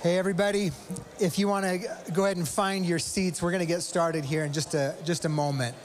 Hey, everybody. If you want to go ahead and find your seats, we're going to get started here in just a moment.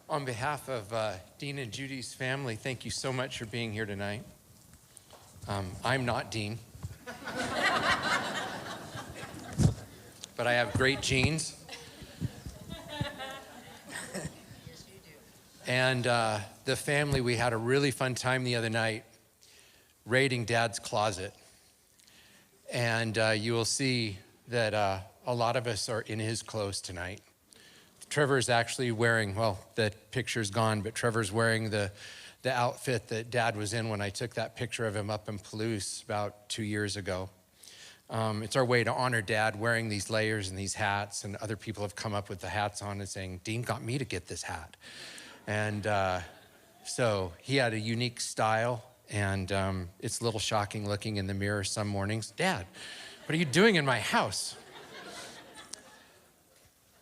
On behalf of Dean and Judy's family, thank you so much for being here tonight. I'm not Dean, but I have great genes. And the family, we had a really fun time the other night raiding Dad's closet. And you will see that a lot of us are in his clothes tonight. Trevor's actually wearing, well, the picture's gone, but Trevor's wearing the outfit that Dad was in when I took that picture of him up in Palouse about 2 years ago. It's our way to honor Dad wearing these layers and these hats, and other people have come up with the hats on and saying, Dean got me to get this hat. And so he had a unique style, and it's a little shocking looking in the mirror some mornings. Dad, what are you doing in my house?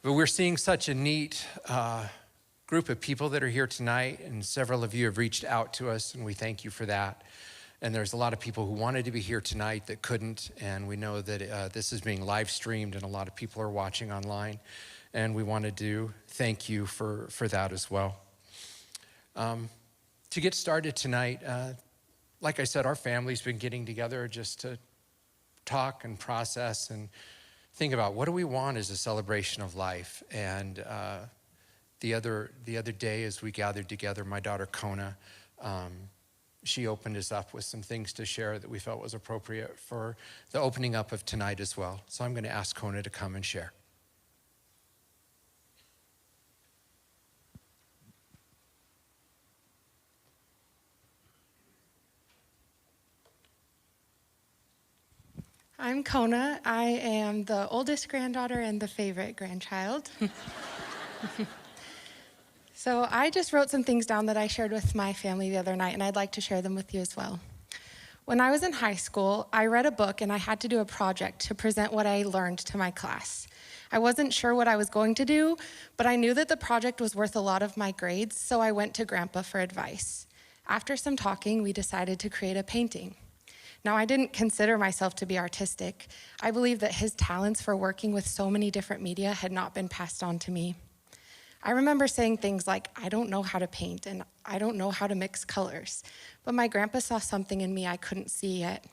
But we're seeing such a neat group of people that are here tonight, and several of you have reached out to us, and we thank you for that. And there's a lot of people who wanted to be here tonight that couldn't, and we know that this is being live streamed, and a lot of people are watching online, and we wanted to thank you for that as well. To get started tonight, like I said, our family's been getting together just to talk and process and think about what do we want as a celebration of life. And the other day as we gathered together, my daughter Kona, she opened us up with some things to share that we felt was appropriate for the opening up of tonight as well. So I'm going to ask Kona to come and share. I'm Kona. I am the oldest granddaughter and the favorite grandchild. So I just wrote some things down that I shared with my family the other night, and I'd like to share them with you as well. When I was in high school, I read a book and I had to do a project to present what I learned to my class. I wasn't sure what I was going to do, but I knew that the project was worth a lot of my grades, so I went to Grandpa for advice. After some talking, we decided to create a painting. Now, I didn't consider myself to be artistic. I believe that his talents for working with so many different media had not been passed on to me. I remember saying things like, I don't know how to paint and I don't know how to mix colors, but my grandpa saw something in me I couldn't see yet.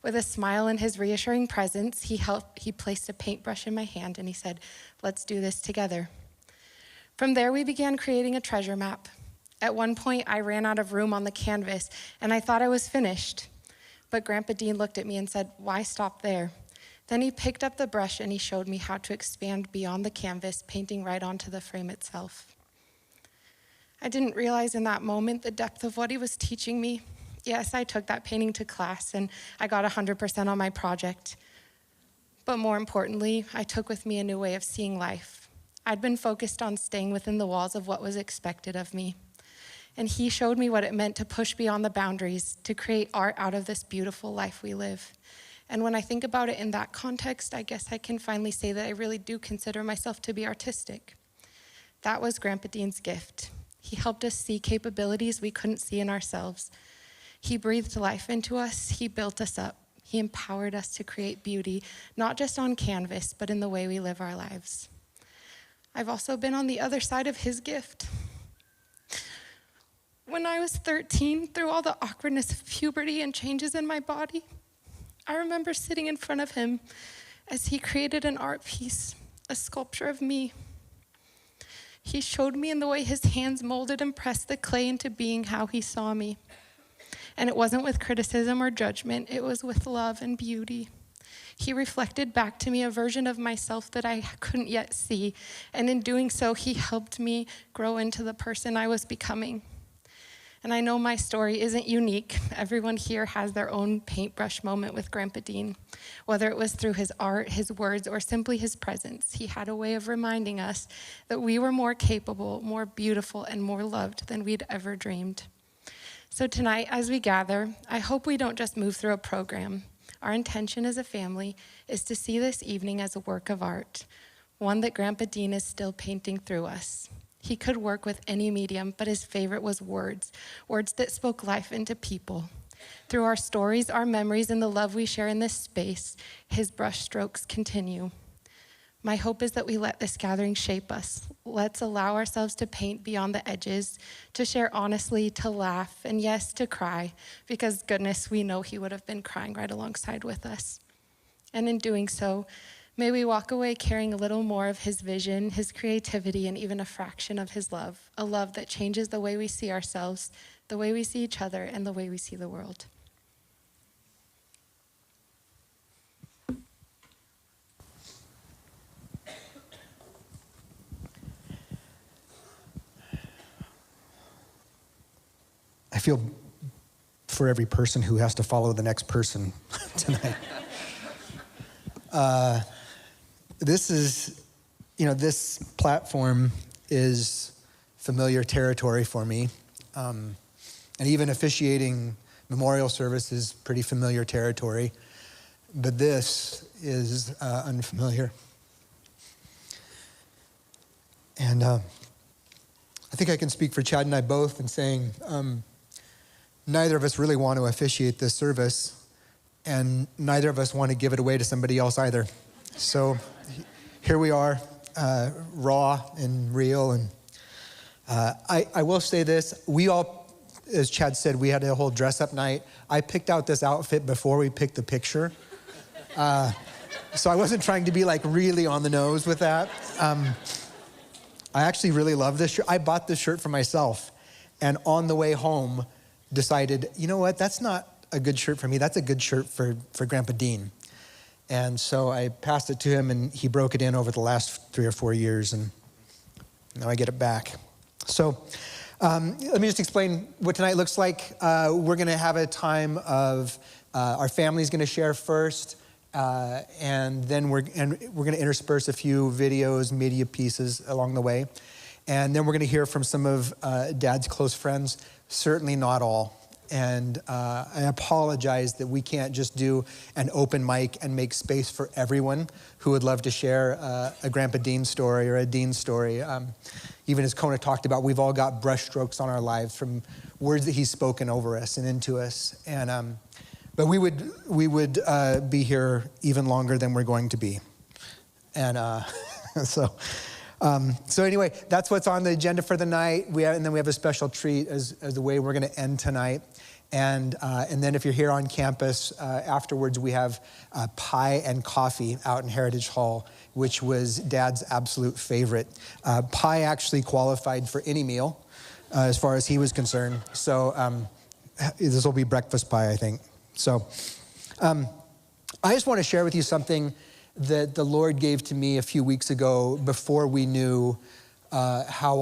With a smile and his reassuring presence, he placed a paintbrush in my hand and he said, let's do this together. From there, we began creating a treasure map. At one point, I ran out of room on the canvas and I thought I was finished. But Grandpa Dean looked at me and said, why stop there? Then he picked up the brush and he showed me how to expand beyond the canvas, painting right onto the frame itself. I didn't realize in that moment the depth of what he was teaching me. Yes, I took that painting to class and I got 100% on my project. But more importantly, I took with me a new way of seeing life. I'd been focused on staying within the walls of what was expected of me. And he showed me what it meant to push beyond the boundaries, to create art out of this beautiful life we live. And when I think about it in that context, I guess I can finally say that I really do consider myself to be artistic. That was Grandpa Dean's gift. He helped us see capabilities we couldn't see in ourselves. He breathed life into us. He built us up. He empowered us to create beauty, not just on canvas, but in the way we live our lives. I've also been on the other side of his gift. When I was 13, through all the awkwardness of puberty and changes in my body, I remember sitting in front of him as he created an art piece, a sculpture of me. He showed me in the way his hands molded and pressed the clay into being how he saw me. And it wasn't with criticism or judgment, it was with love and beauty. He reflected back to me a version of myself that I couldn't yet see, and in doing so, he helped me grow into the person I was becoming. And I know my story isn't unique. Everyone here has their own paintbrush moment with Grandpa Dean. Whether it was through his art, his words, or simply his presence, he had a way of reminding us that we were more capable, more beautiful, and more loved than we'd ever dreamed. So tonight, as we gather, I hope we don't just move through a program. Our intention as a family is to see this evening as a work of art, one that Grandpa Dean is still painting through us. He could work with any medium, but his favorite was words that spoke life into people. Through our stories, our memories, and the love we share in this space, his brushstrokes continue. My hope is that we let this gathering shape us. Let's allow ourselves to paint beyond the edges, to share honestly, to laugh, and yes, to cry, because goodness, we know he would have been crying right alongside with us. And in doing so, may we walk away carrying a little more of his vision, his creativity, and even a fraction of his love, a love that changes the way we see ourselves, the way we see each other, and the way we see the world. I feel for every person who has to follow the next person tonight. This platform is familiar territory for me. And even officiating memorial service is pretty familiar territory. But this is unfamiliar. And I think I can speak for Chad and I both in saying neither of us really want to officiate this service, and neither of us want to give it away to somebody else either. So here we are, raw and real. And I will say this, we all, as Chad said, we had a whole dress-up night. I picked out this outfit before we picked the picture. So I wasn't trying to be like really on the nose with that. I actually really love this shirt. I bought this shirt for myself, and on the way home decided, you know what, that's not a good shirt for me. That's a good shirt for Grandpa Dean. And so I passed it to him, and he broke it in over the last 3 or 4 years, and now I get it back. So let me just explain what tonight looks like. We're going to have a time of our family's going to share first, and then we're going to intersperse a few videos, media pieces along the way. And then we're going to hear from some of Dad's close friends, certainly not all. And I apologize that we can't just do an open mic and make space for everyone who would love to share a Grandpa Dean story or a Dean story. Even as Kona talked about, we've all got brushstrokes on our lives from words that he's spoken over us and into us. And but we would be here even longer than we're going to be. And so anyway, that's what's on the agenda for the night. And then we have a special treat as the way we're going to end tonight. And then if you're here on campus, afterwards we have pie and coffee out in Heritage Hall, which was Dad's absolute favorite. Pie actually qualified for any meal as far as he was concerned. So this will be breakfast pie, I think. So I just want to share with you something that the Lord gave to me a few weeks ago before we knew how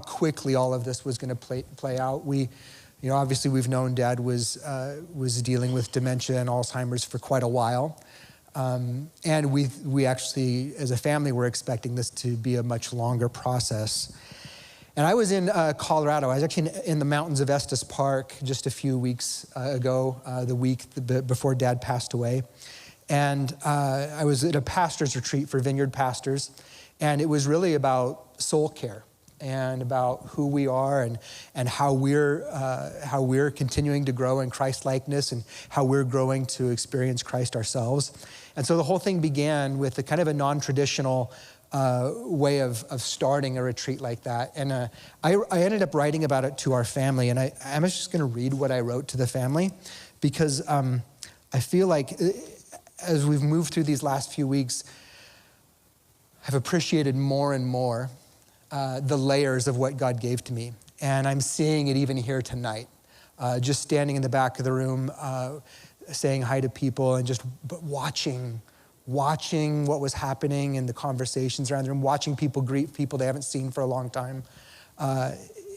quickly all of this was going to play out. Obviously we've known Dad was dealing with dementia and Alzheimer's for quite a while. And we actually, as a family, were expecting this to be a much longer process. And I was in Colorado. I was actually in the mountains of Estes Park just a few weeks ago, the week before Dad passed away. And I was at a pastor's retreat for Vineyard pastors, and it was really about soul care and about who we are and how we're continuing to grow in Christ-likeness and how we're growing to experience Christ ourselves. And so the whole thing began with a kind of a non-traditional way of starting a retreat like that. And I ended up writing about it to our family, and I'm just going to read what I wrote to the family because I feel like as we've moved through these last few weeks, I've appreciated more and more the layers of what God gave to me. And I'm seeing it even here tonight. Just standing in the back of the room, saying hi to people and just watching what was happening in the conversations around the room, watching people greet people they haven't seen for a long time.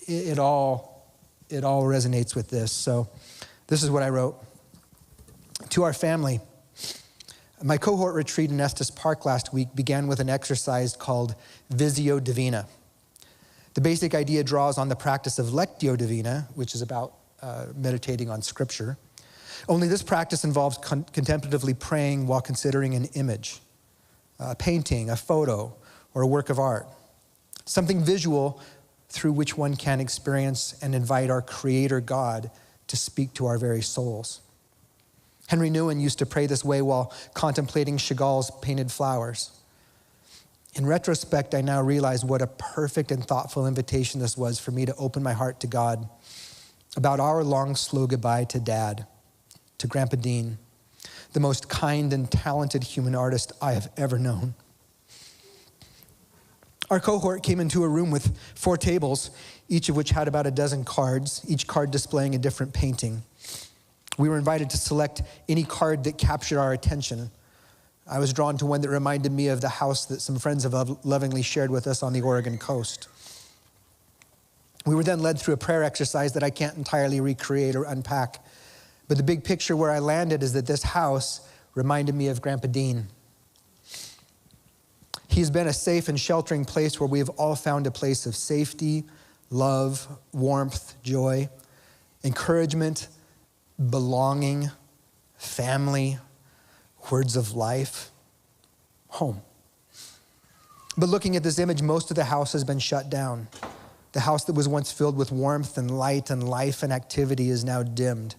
It all resonates with this. So this is what I wrote. To our family, my cohort retreat in Estes Park last week began with an exercise called Visio Divina. The basic idea draws on the practice of Lectio Divina, which is about meditating on scripture. Only this practice involves contemplatively praying while considering an image, a painting, a photo, or a work of art. Something visual through which one can experience and invite our Creator God to speak to our very souls. Henry Nouwen used to pray this way while contemplating Chagall's painted flowers. In retrospect, I now realize what a perfect and thoughtful invitation this was for me to open my heart to God about our long, slow goodbye to Dad, to Grandpa Dean, the most kind and talented human artist I have ever known. Our cohort came into a room with 4 tables, each of which had about a dozen cards, each card displaying a different painting. We were invited to select any card that captured our attention. I was drawn to one that reminded me of the house that some friends have lovingly shared with us on the Oregon coast. We were then led through a prayer exercise that I can't entirely recreate or unpack. But the big picture where I landed is that this house reminded me of Grandpa Dean. He's been a safe and sheltering place where we have all found a place of safety, love, warmth, joy, encouragement, belonging, family, words of life, home. But looking at this image, most of the house has been shut down. The house that was once filled with warmth and light and life and activity is now dimmed.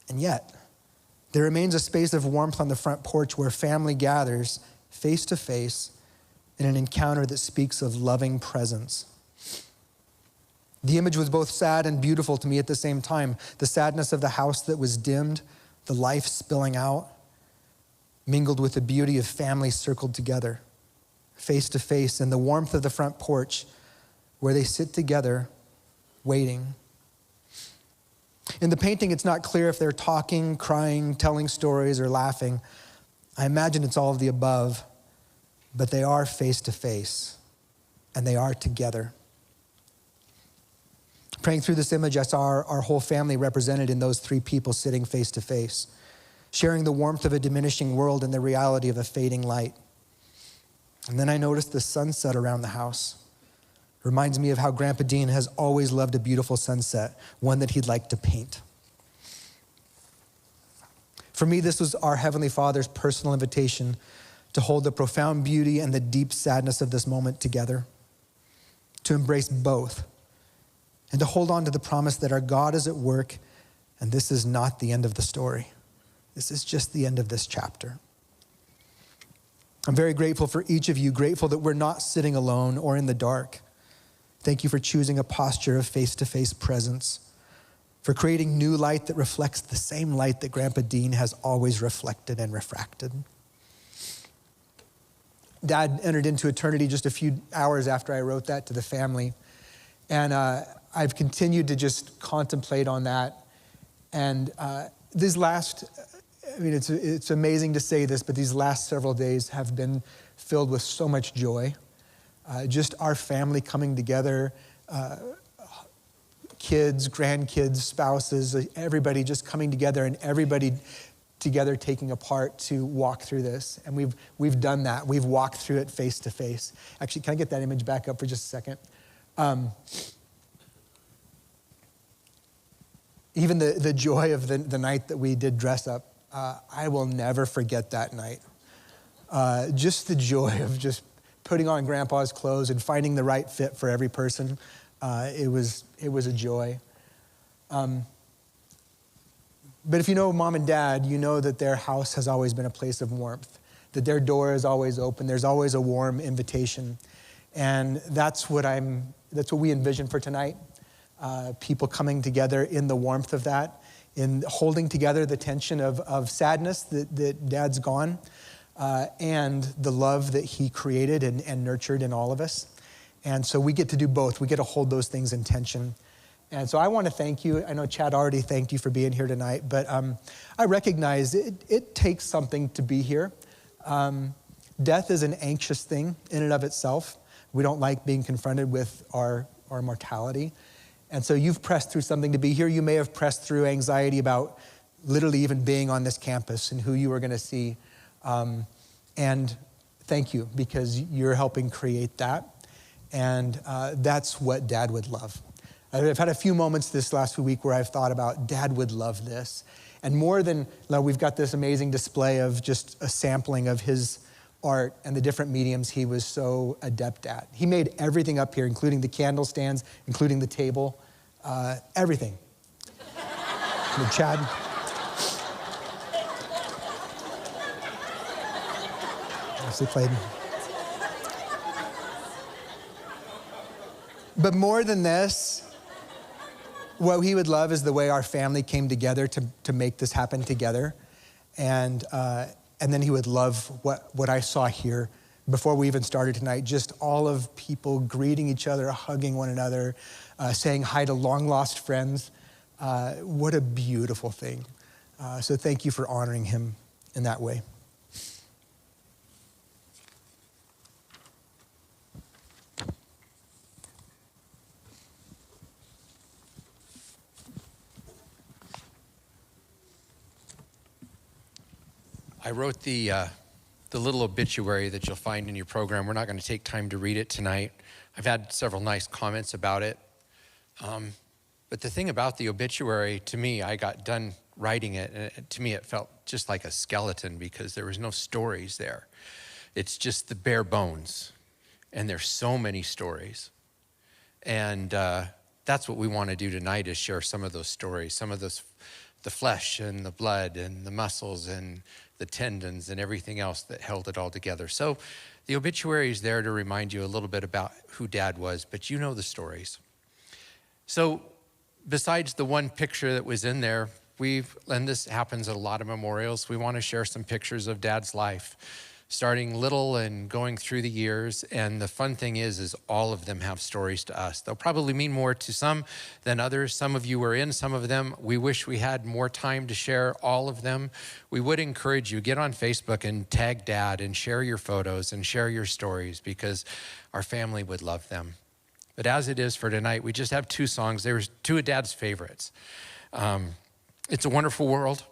And yet, there remains a space of warmth on the front porch where family gathers face to face in an encounter that speaks of loving presence. The image was both sad and beautiful to me at the same time. The sadness of the house that was dimmed, the life spilling out, mingled with the beauty of family circled together, face to face, and the warmth of the front porch where they sit together, waiting. In the painting, it's not clear if they're talking, crying, telling stories, or laughing. I imagine it's all of the above, but they are face to face, and they are together. Praying through this image, I saw our whole family represented in those 3 people sitting face to face, sharing the warmth of a diminishing world and the reality of a fading light. And then I noticed the sunset around the house. Reminds me of how Grandpa Dean has always loved a beautiful sunset, one that he'd like to paint. For me, this was our Heavenly Father's personal invitation to hold the profound beauty and the deep sadness of this moment together, to embrace both, and to hold on to the promise that our God is at work, and this is not the end of the story. This is just the end of this chapter. I'm very grateful for each of you, grateful that we're not sitting alone or in the dark. Thank you for choosing a posture of face-to-face presence, for creating new light that reflects the same light that Grandpa Dean has always reflected and refracted. Dad entered into eternity just a few hours after I wrote that to the family. And I've continued to just contemplate on that. And it's amazing to say this, but these last several days have been filled with so much joy. Just our family coming together, kids, grandkids, spouses, everybody just coming together and everybody together taking a part to walk through this. And we've done that. We've walked through it face to face. Actually, can I get that image back up for just a second? Even the joy of the night that we did dress up, I will never forget that night. Just the joy of just putting on Grandpa's clothes and finding the right fit for every person. It was a joy. But if you know Mom and Dad, you know that their house has always been a place of warmth, that their door is always open. There's always a warm invitation. And that's what we envision for tonight. People coming together in the warmth of that, in holding together the tension of sadness that Dad's gone, and the love that he created and nurtured in all of us. And so we get to do both. We get to hold those things in tension. And so I want to thank you. I know Chad already thanked you for being here tonight, but I recognize it takes something to be here. Death is an anxious thing in and of itself. We don't like being confronted with our mortality. And so you've pressed through something to be here. You may have pressed through anxiety about literally even being on this campus and who you were going to see. And thank you, because you're helping create that. And that's what Dad would love. I've had a few moments this last week where I've thought about Dad would love this. And more than, we've got this amazing display of just a sampling of his art and the different mediums he was so adept at. He made everything up here, including the candle stands, including the table, everything. And Chad. Nicely played. But more than this, what he would love is the way our family came together to make this happen together. And then he would love what I saw here before we even started tonight, just all of people greeting each other, hugging one another, saying hi to long-lost friends. What a beautiful thing. So thank you for honoring him in that way. I wrote the little obituary that you'll find in your program. We're not going to take time to read it tonight. I've had several nice comments about it. But the thing about the obituary, to me, I got done writing it, and to me it felt just like a skeleton because there was no stories there. It's just the bare bones, and there's so many stories. And that's what we want to do tonight, is share some of those stories, some of those, the flesh and the blood and the muscles and the tendons and everything else that held it all together. So the obituary is there to remind you a little bit about who Dad was, but you know the stories. So besides the one picture that was in there, and this happens at a lot of memorials, we want to share some pictures of Dad's life, starting little and going through the years. And the fun thing is all of them have stories to us. They'll probably mean more to some than others. Some of you were in some of them. We wish we had more time to share all of them. We would encourage you, get on Facebook and tag Dad and share your photos and share your stories, because our family would love them. But as it is for tonight, we just have two songs. There's two of Dad's favorites. It's a Wonderful World,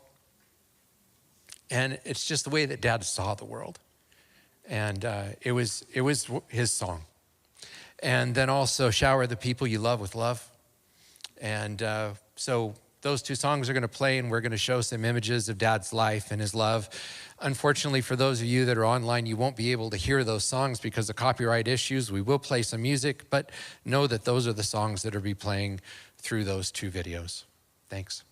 and it's just the way that Dad saw the world. And it was his song. And then also Shower the People You Love with Love. And so those two songs are going to play, and we're going to show some images of Dad's life and his love. Unfortunately, for those of you that are online, you won't be able to hear those songs because of copyright issues. We will play some music, but know that those are the songs that will be playing through those two videos. Thanks.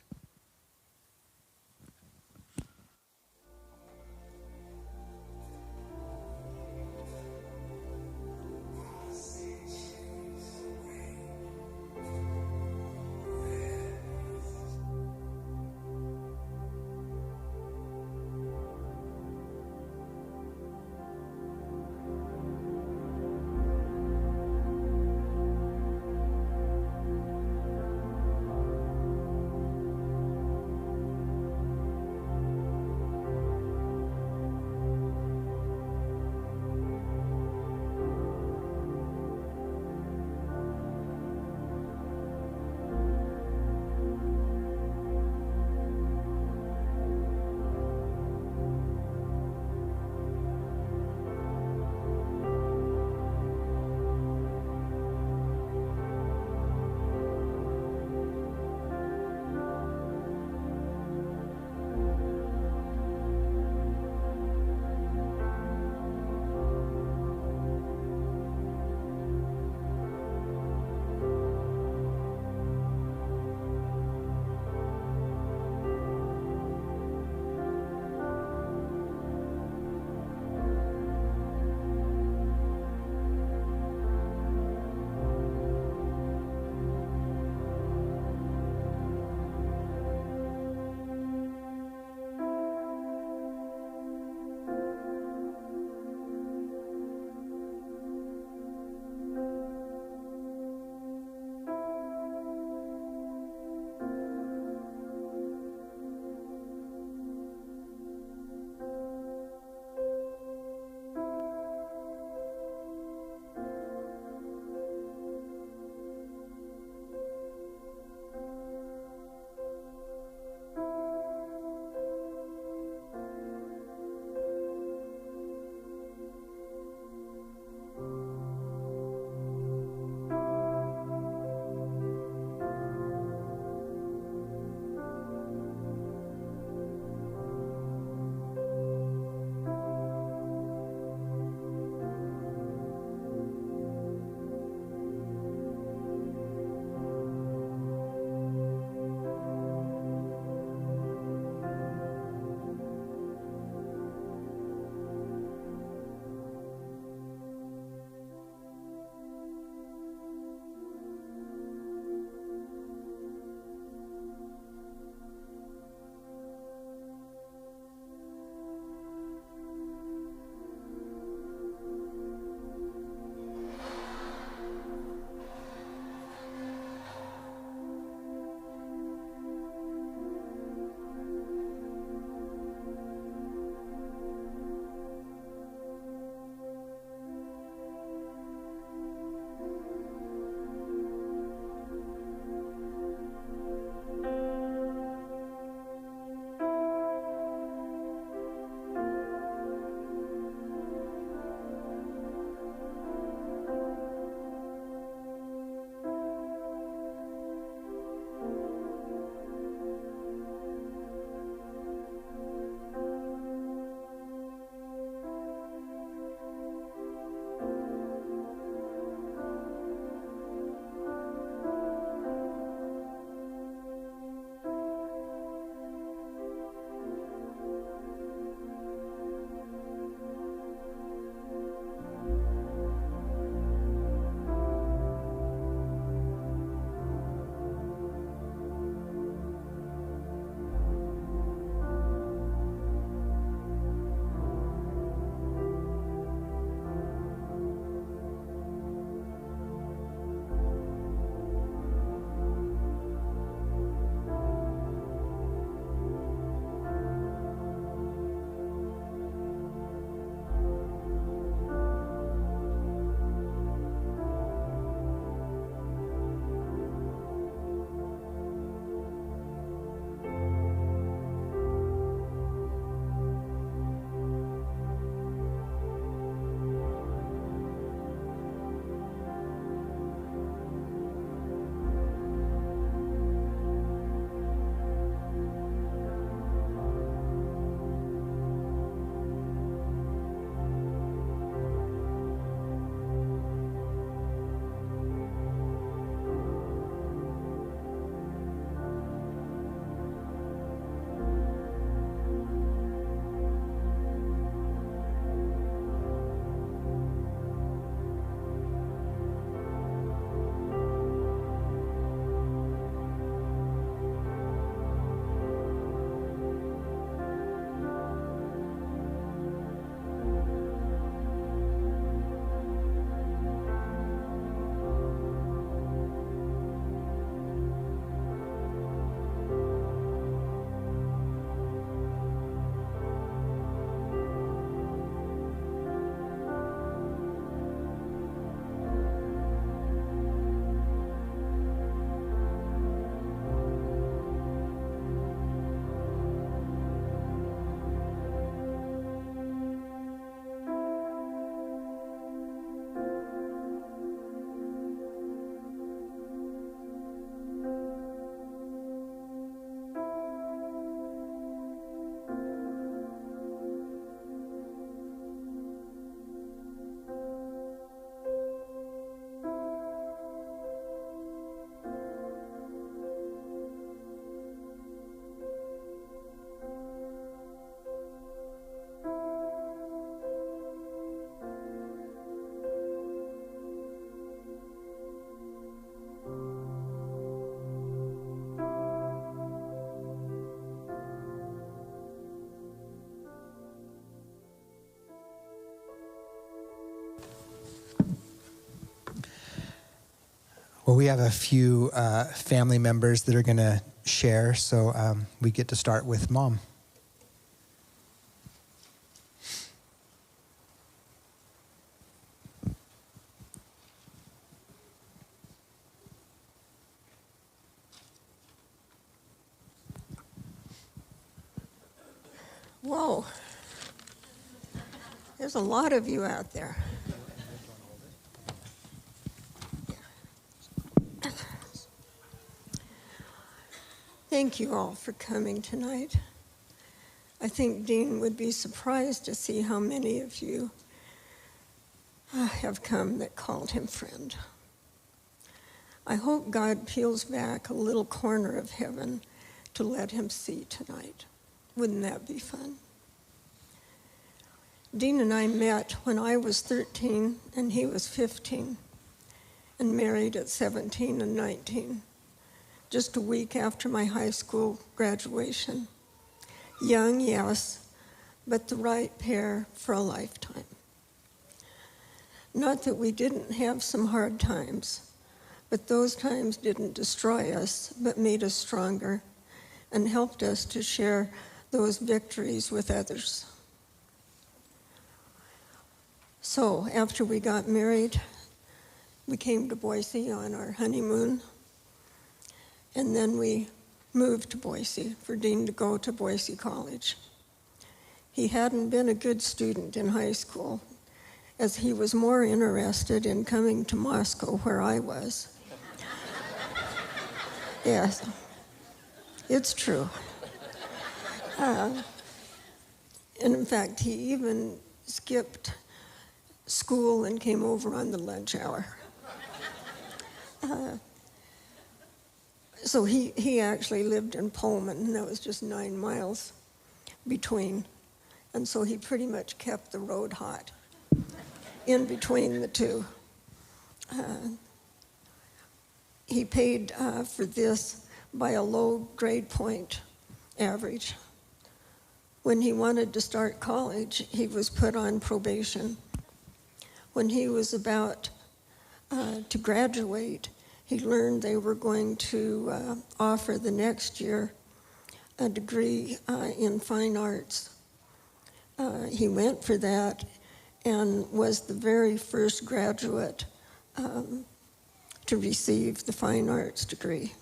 Well, we have a few family members that are going to share, so we get to start with Mom. Whoa. There's a lot of you out there. Thank you all for coming tonight. I think Dean would be surprised to see how many of you have come that called him friend. I hope God peels back a little corner of heaven to let him see tonight. Wouldn't that be fun? Dean and I met when I was 13 and he was 15, and married at 17 and 19, just a week after my high school graduation. Young, yes, but the right pair for a lifetime. Not that we didn't have some hard times, but those times didn't destroy us, but made us stronger and helped us to share those victories with others. So after we got married, we came to Boise on our honeymoon, and then we moved to Boise for Dean to go to Boise College. He hadn't been a good student in high school, as he was more interested in coming to Moscow, where I was. Yes, it's true. And in fact, he even skipped school and came over on the lunch hour. So he actually lived in Pullman, and that was just 9 miles between. And so he pretty much kept the road hot in between the two. He paid for this by a low grade point average. When he wanted to start college, he was put on probation. When he was about to graduate, he learned they were going to offer the next year a degree in fine arts. He went for that and was the very first graduate to receive the fine arts degree.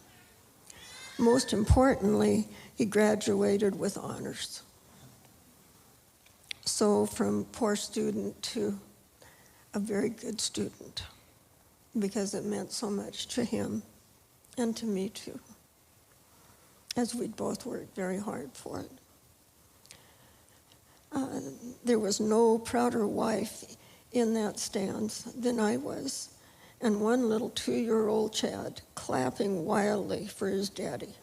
Most importantly, he graduated with honors. So from poor student to a very good student, because it meant so much to him and to me too, as we'd both worked very hard for it. There was no prouder wife in that stance than I was, and one little 2-year-old Chad clapping wildly for his daddy.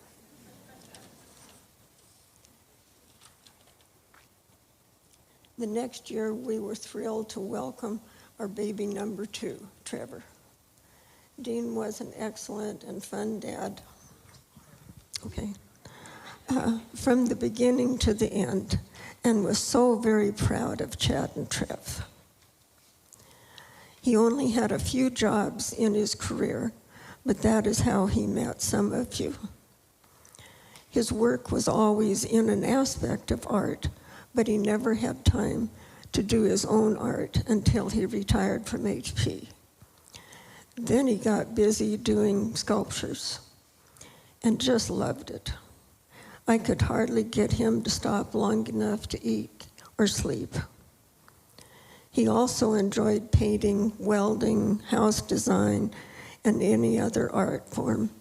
The next year, we were thrilled to welcome our baby number 2, Trevor. Dean was an excellent and fun dad. Okay. From the beginning to the end, and was so very proud of Chad and Trev. He only had a few jobs in his career, but that is how he met some of you. His work was always in an aspect of art, but he never had time to do his own art until he retired from HP. Then he got busy doing sculptures and just loved it. I could hardly get him to stop long enough to eat or sleep. He also enjoyed painting, welding, house design, and any other art form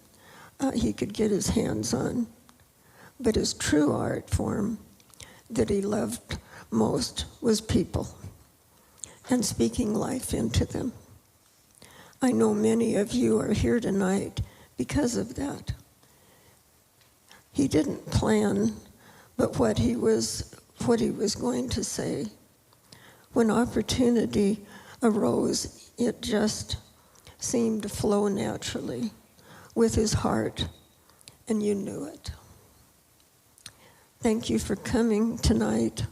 he could get his hands on. But his true art form that he loved most was people and speaking life into them. I know many of you are here tonight because of that. He didn't plan, but what he was going to say. When opportunity arose, it just seemed to flow naturally with his heart, and you knew it. Thank you for coming tonight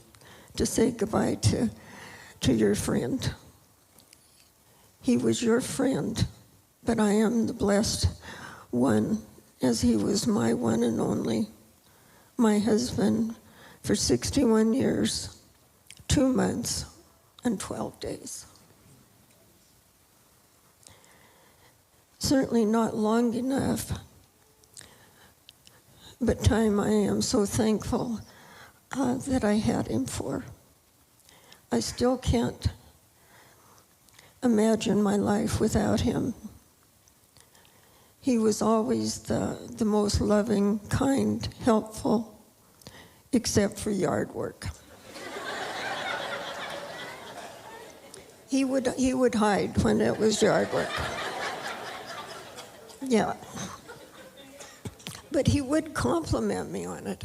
to say goodbye to your friend. He was your friend but I am the blessed one, as he was my one and only, my husband for 61 years, 2 months, and 12 days. Certainly not long enough, but time I am so thankful that I had him for. I still can't imagine my life without him. He was always the most loving, kind, helpful, except for yard work. He would hide when it was yard work. Yeah. But he would compliment me on it.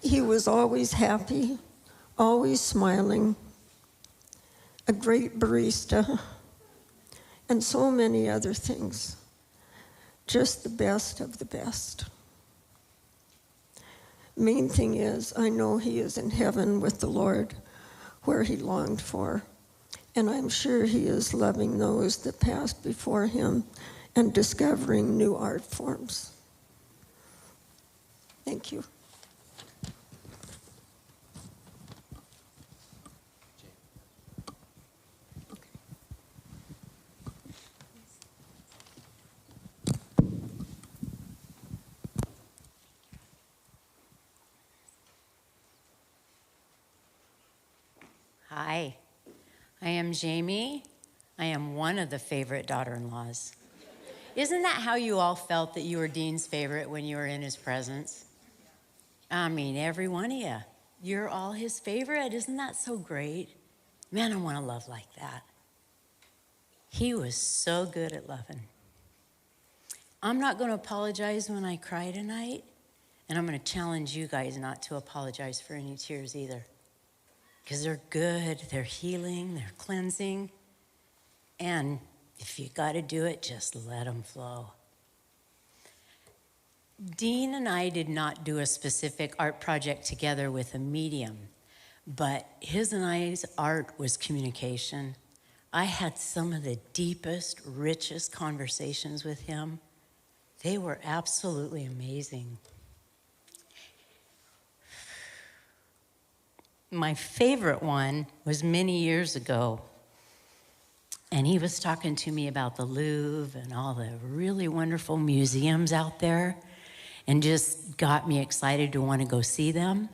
He was always happy, always smiling, a great barista, and so many other things. Just the best of the best. Main thing is, I know he is in heaven with the Lord, where he longed for. And I'm sure he is loving those that passed before him and discovering new art forms. Thank you. Hi, I am Jamie. I am one of the favorite daughter-in-laws. Isn't that how you all felt that you were Dean's favorite when you were in his presence? I mean, every one of you. You're all his favorite. Isn't that so great? Man, I want to love like that. He was so good at loving. I'm not going to apologize when I cry tonight, and I'm going to challenge you guys not to apologize for any tears either. Because they're good, they're healing, they're cleansing. And if you got to do it, just let them flow. Dean and I did not do a specific art project together with a medium, but his and I's art was communication. I had some of the deepest, richest conversations with him. They were absolutely amazing. My favorite one was many years ago, and he was talking to me about the Louvre and all the really wonderful museums out there, and just got me excited to want to go see them.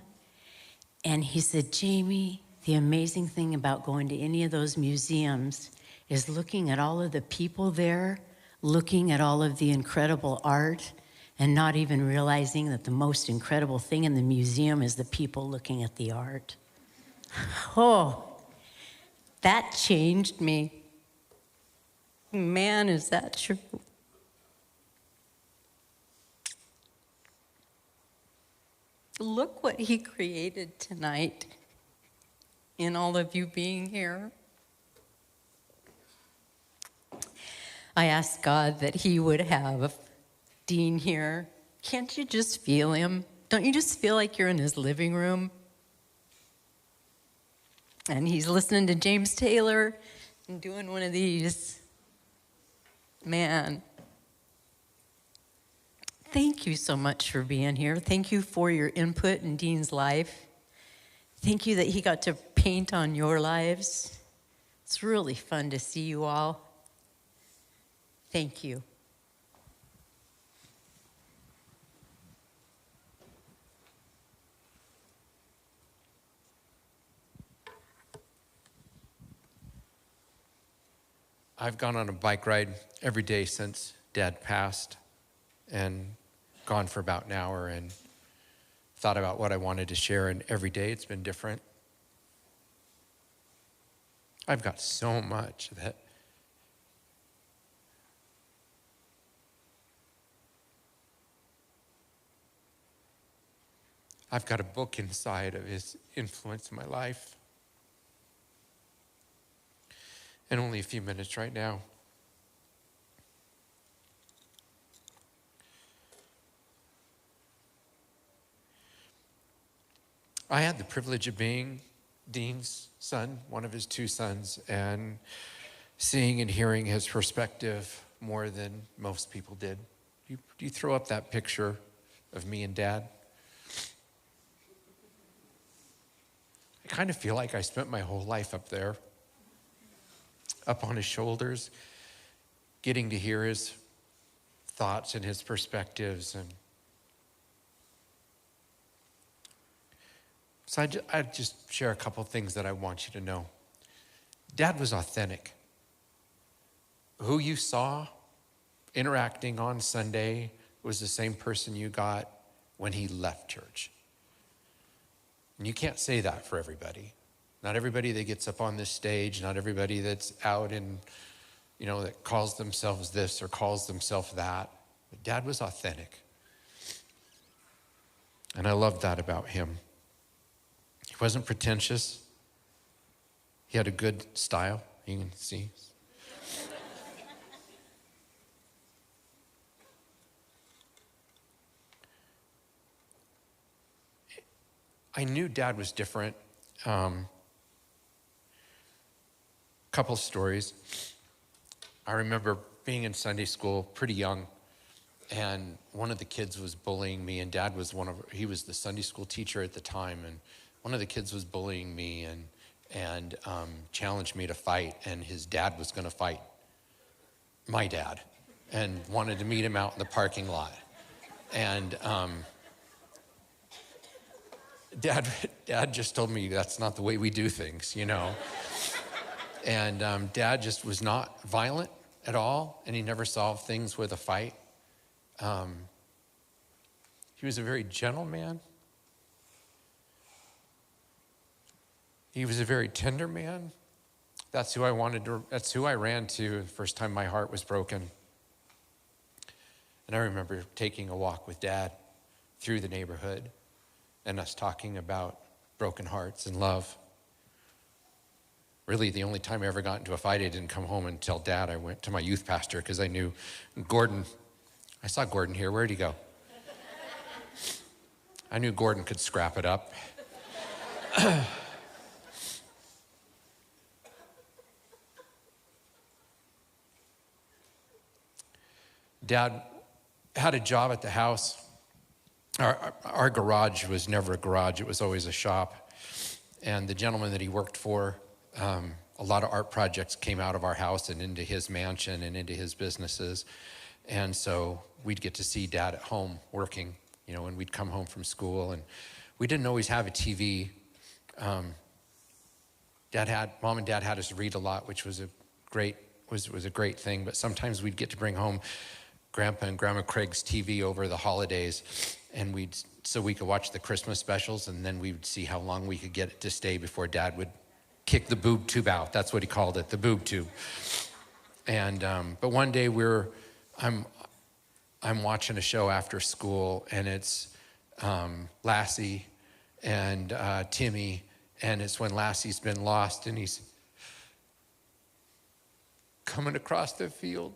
And he said, Jamie, the amazing thing about going to any of those museums is looking at all of the people there, looking at all of the incredible art, and not even realizing that the most incredible thing in the museum is the people looking at the art. Oh, that changed me. Man, is that true? Look what he created tonight in all of you being here. I asked God that he would have Dean here. Can't you just feel him? Don't you just feel like you're in his living room? And he's listening to James Taylor and doing one of these. Man, thank you so much for being here. Thank you for your input in Dean's life. Thank you that he got to paint on your lives. It's really fun to see you all. Thank you. I've gone on a bike ride every day since Dad passed and gone for about an hour and thought about what I wanted to share, and every day it's been different. I've got so much that I've got a book inside of his influence in my life. And only a few minutes right now. I had the privilege of being Dean's son, one of his two sons, and seeing and hearing his perspective more than most people did. Do you throw up that picture of me and Dad? I kind of feel like I spent my whole life up there, up on his shoulders, getting to hear his thoughts and his perspectives. And so I just share a couple things that I want you to know. Dad was authentic. Who you saw interacting on Sunday was the same person you got when he left church. And you can't say that for everybody. Not everybody that gets up on this stage, not everybody that's out and, that calls themselves this or calls themselves that. But Dad was authentic. And I loved that about him. He wasn't pretentious. He had a good style, you can see. I knew Dad was different. Couple stories. I remember being in Sunday school pretty young, and one of the kids was bullying me, and Dad was he was the Sunday school teacher at the time, and one of the kids was bullying me and challenged me to fight, and his dad was gonna fight my dad and wanted to meet him out in the parking lot. And Dad just told me that's not the way we do things, And Dad just was not violent at all, and he never solved things with a fight. He was a very gentle man. He was a very tender man. That's who I ran to the first time my heart was broken. And I remember taking a walk with Dad through the neighborhood and us talking about broken hearts and love. Really, the only time I ever got into a fight, I didn't come home and tell Dad. I went to my youth pastor because I knew Gordon. I saw Gordon here. Where'd he go? I knew Gordon could scrap it up. Dad had a job at the house. Our garage was never a garage. It was always a shop. And the gentleman that he worked for, a lot of art projects came out of our house and into his mansion and into his businesses. And so we'd get to see Dad at home working, and we'd come home from school. And we didn't always have a TV. Mom and Dad had us read a lot, which was a great thing. But sometimes we'd get to bring home Grandpa and Grandma Craig's TV over the holidays, and so we could watch the Christmas specials, and then we would see how long we could get it to stay before Dad would kick the boob tube out. That's what he called it, the boob tube. And but one day I'm watching a show after school, and it's Lassie and Timmy, and it's when Lassie's been lost, and he's coming across the field.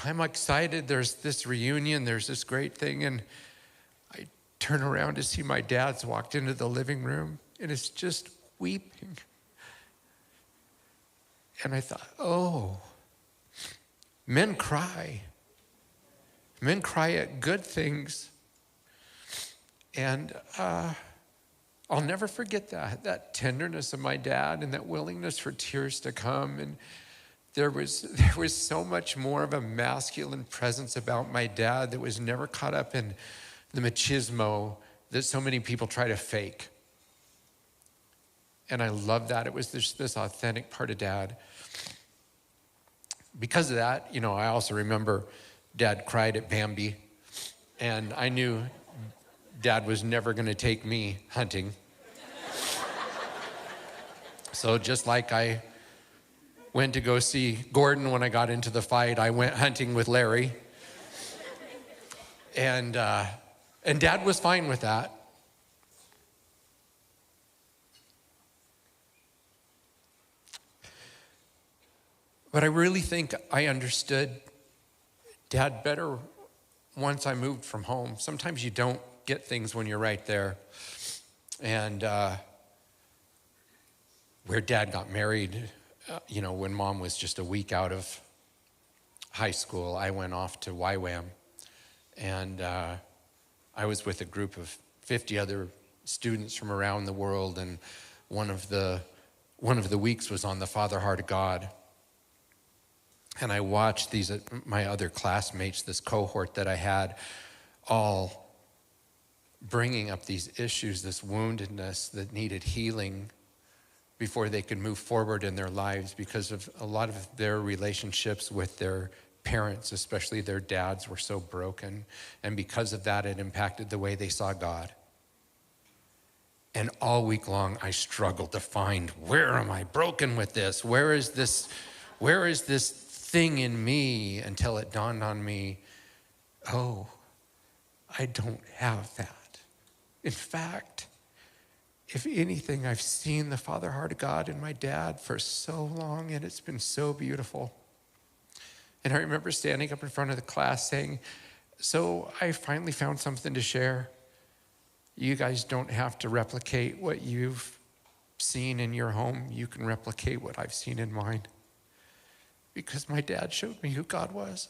I'm excited, there's this reunion, there's this great thing, and I turn around to see my dad's walked into the living room, and it's just weeping. And I thought, oh, men cry. Men cry at good things. And I'll never forget that tenderness of my dad and that willingness for tears to come. And there was so much more of a masculine presence about my dad that was never caught up in the machismo that so many people try to fake. And I love that. It was this authentic part of Dad. Because of that, I also remember Dad cried at Bambi, and I knew Dad was never going to take me hunting. So just like I went to go see Gordon when I got into the fight, I went hunting with Larry. And Dad was fine with that. But I really think I understood Dad better once I moved from home. Sometimes you don't get things when you're right there. And where Dad got married, when Mom was just a week out of high school, I went off to YWAM. And I was with a group of 50 other students from around the world, and one of the weeks was on the Father Heart of God. And I watched my other classmates, this cohort that I had, all bringing up these issues, this woundedness that needed healing before they could move forward in their lives, because of a lot of their relationships with their parents, especially their dads, were so broken. And because of that, it impacted the way they saw God. And all week long, I struggled to find, where am I broken with this? Where is this thing in me? Until it dawned on me, oh, I don't have that. In fact, if anything, I've seen the Father Heart of God in my dad for so long, and it's been so beautiful. And I remember standing up in front of the class saying, so I finally found something to share. You guys don't have to replicate what you've seen in your home. You can replicate what I've seen in mine. Because my dad showed me who God was.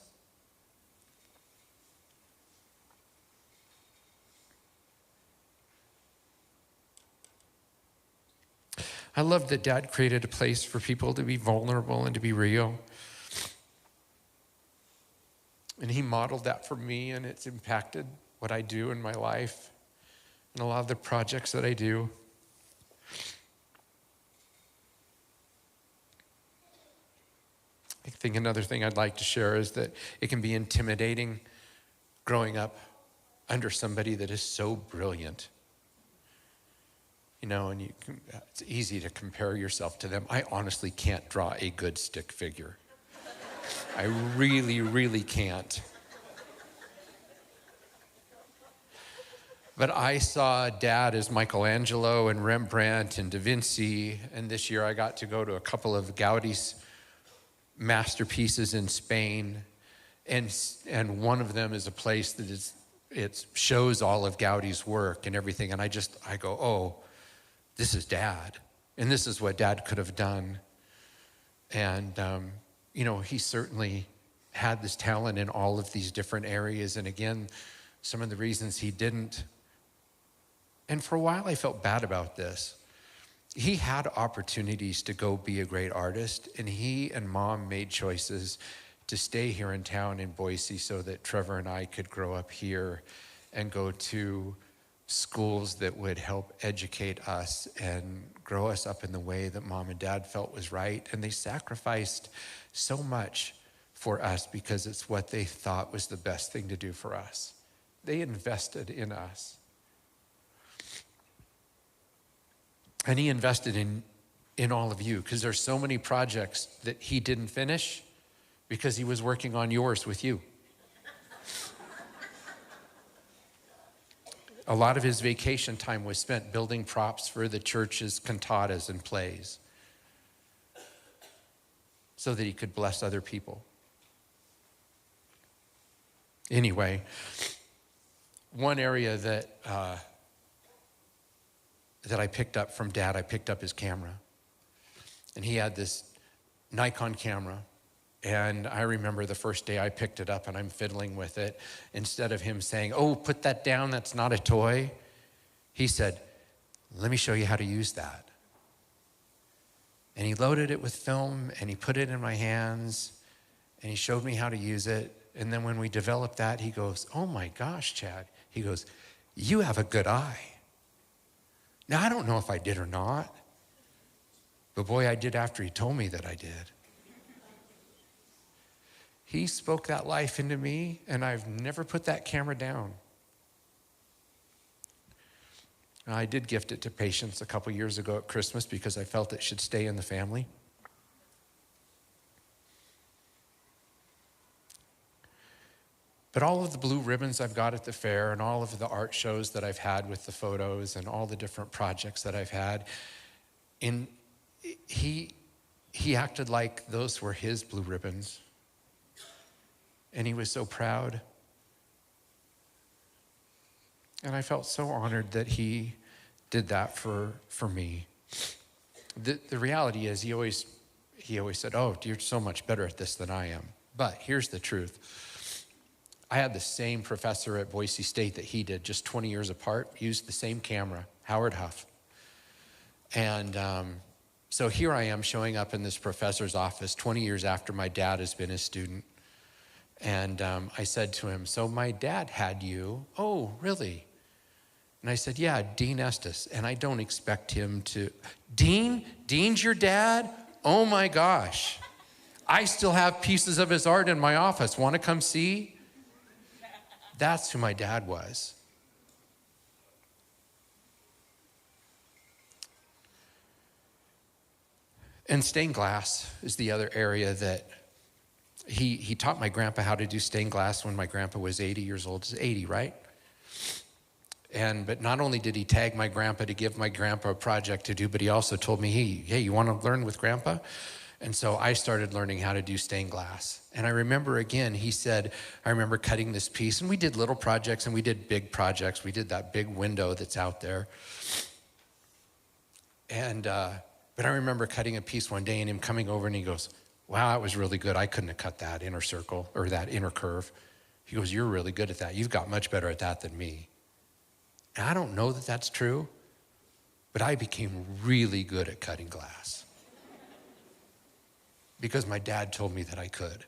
I love that Dad created a place for people to be vulnerable and to be real. And he modeled that for me, and it's impacted what I do in my life and a lot of the projects that I do. I think another thing I'd like to share is that it can be intimidating growing up under somebody that is so brilliant. And it's easy to compare yourself to them. I honestly can't draw a good stick figure. I really, really can't. But I saw Dad as Michelangelo and Rembrandt and Da Vinci, and this year I got to go to a couple of Gaudi's masterpieces in Spain, and one of them is a place that it shows all of Gaudi's work and everything, and I go, oh, this is Dad, and this is what Dad could have done. And he certainly had this talent in all of these different areas, and again, some of the reasons he didn't. And for a while, I felt bad about this. He had opportunities to go be a great artist, and he and Mom made choices to stay here in town in Boise so that Trevor and I could grow up here and go to schools that would help educate us and grow us up in the way that Mom and Dad felt was right. And they sacrificed so much for us because it's what they thought was the best thing to do for us. They invested in us. And he invested in all of you, because there's so many projects that he didn't finish because he was working on yours with you. A lot of his vacation time was spent building props for the church's cantatas and plays so that he could bless other people. Anyway, one area that I picked up from Dad, I picked up his camera. And he had this Nikon camera. And I remember the first day I picked it up and I'm fiddling with it. Instead of him saying, oh, put that down, that's not a toy, he said, let me show you how to use that. And he loaded it with film and he put it in my hands and he showed me how to use it. And then when we developed that, he goes, oh my gosh, Chad. He goes, you have a good eye. Now, I don't know if I did or not, but boy, I did after he told me that I did. He spoke that life into me, and I've never put that camera down. I did gift it to Patience a couple years ago at Christmas because I felt it should stay in the family. But all of the blue ribbons I've got at the fair and all of the art shows that I've had with the photos and all the different projects that I've had, he acted like those were his blue ribbons. And he was so proud. And I felt so honored that he did that for me. The reality is he always said, oh, you're so much better at this than I am. But here's the truth. I had the same professor at Boise State that he did, just 20 years apart, used the same camera, Howard Huff. And so here I am showing up in this professor's office 20 years after my dad has been a student. And I said to him, so my dad had you. Oh, really? And I said, yeah, Dean Estes. And I don't expect him to, Dean's your dad? Oh my gosh. I still have pieces of his art in my office. Want to come see? That's who my dad was. And stained glass is the other area that he taught my grandpa how to do stained glass when my grandpa was 80 years old. It's 80, right? But not only did he tag my grandpa to give my grandpa a project to do, but he also told me, hey, you want to learn with grandpa? And so I started learning how to do stained glass. And I remember again, he said, I remember cutting this piece, and we did little projects and we did big projects. We did that big window that's out there. But I remember cutting a piece one day and him coming over and he goes, wow, that was really good. I couldn't have cut that inner circle or that inner curve. He goes, you're really good at that. You've got much better at that than me. And I don't know that that's true, but I became really good at cutting glass because my dad told me that I could.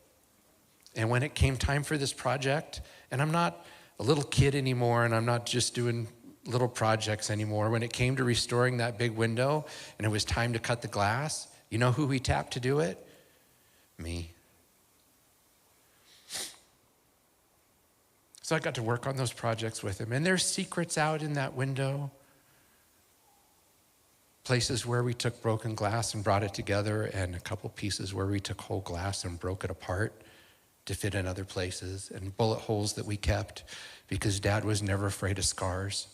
And when it came time for this project, and I'm not a little kid anymore, and I'm not just doing little projects anymore. When it came to restoring that big window and it was time to cut the glass, you know who he tapped to do it? Me. So I got to work on those projects with him. And there's secrets out in that window. Places where we took broken glass and brought it together, and a couple pieces where we took whole glass and broke it apart to fit in other places, and bullet holes that we kept because Dad was never afraid of scars,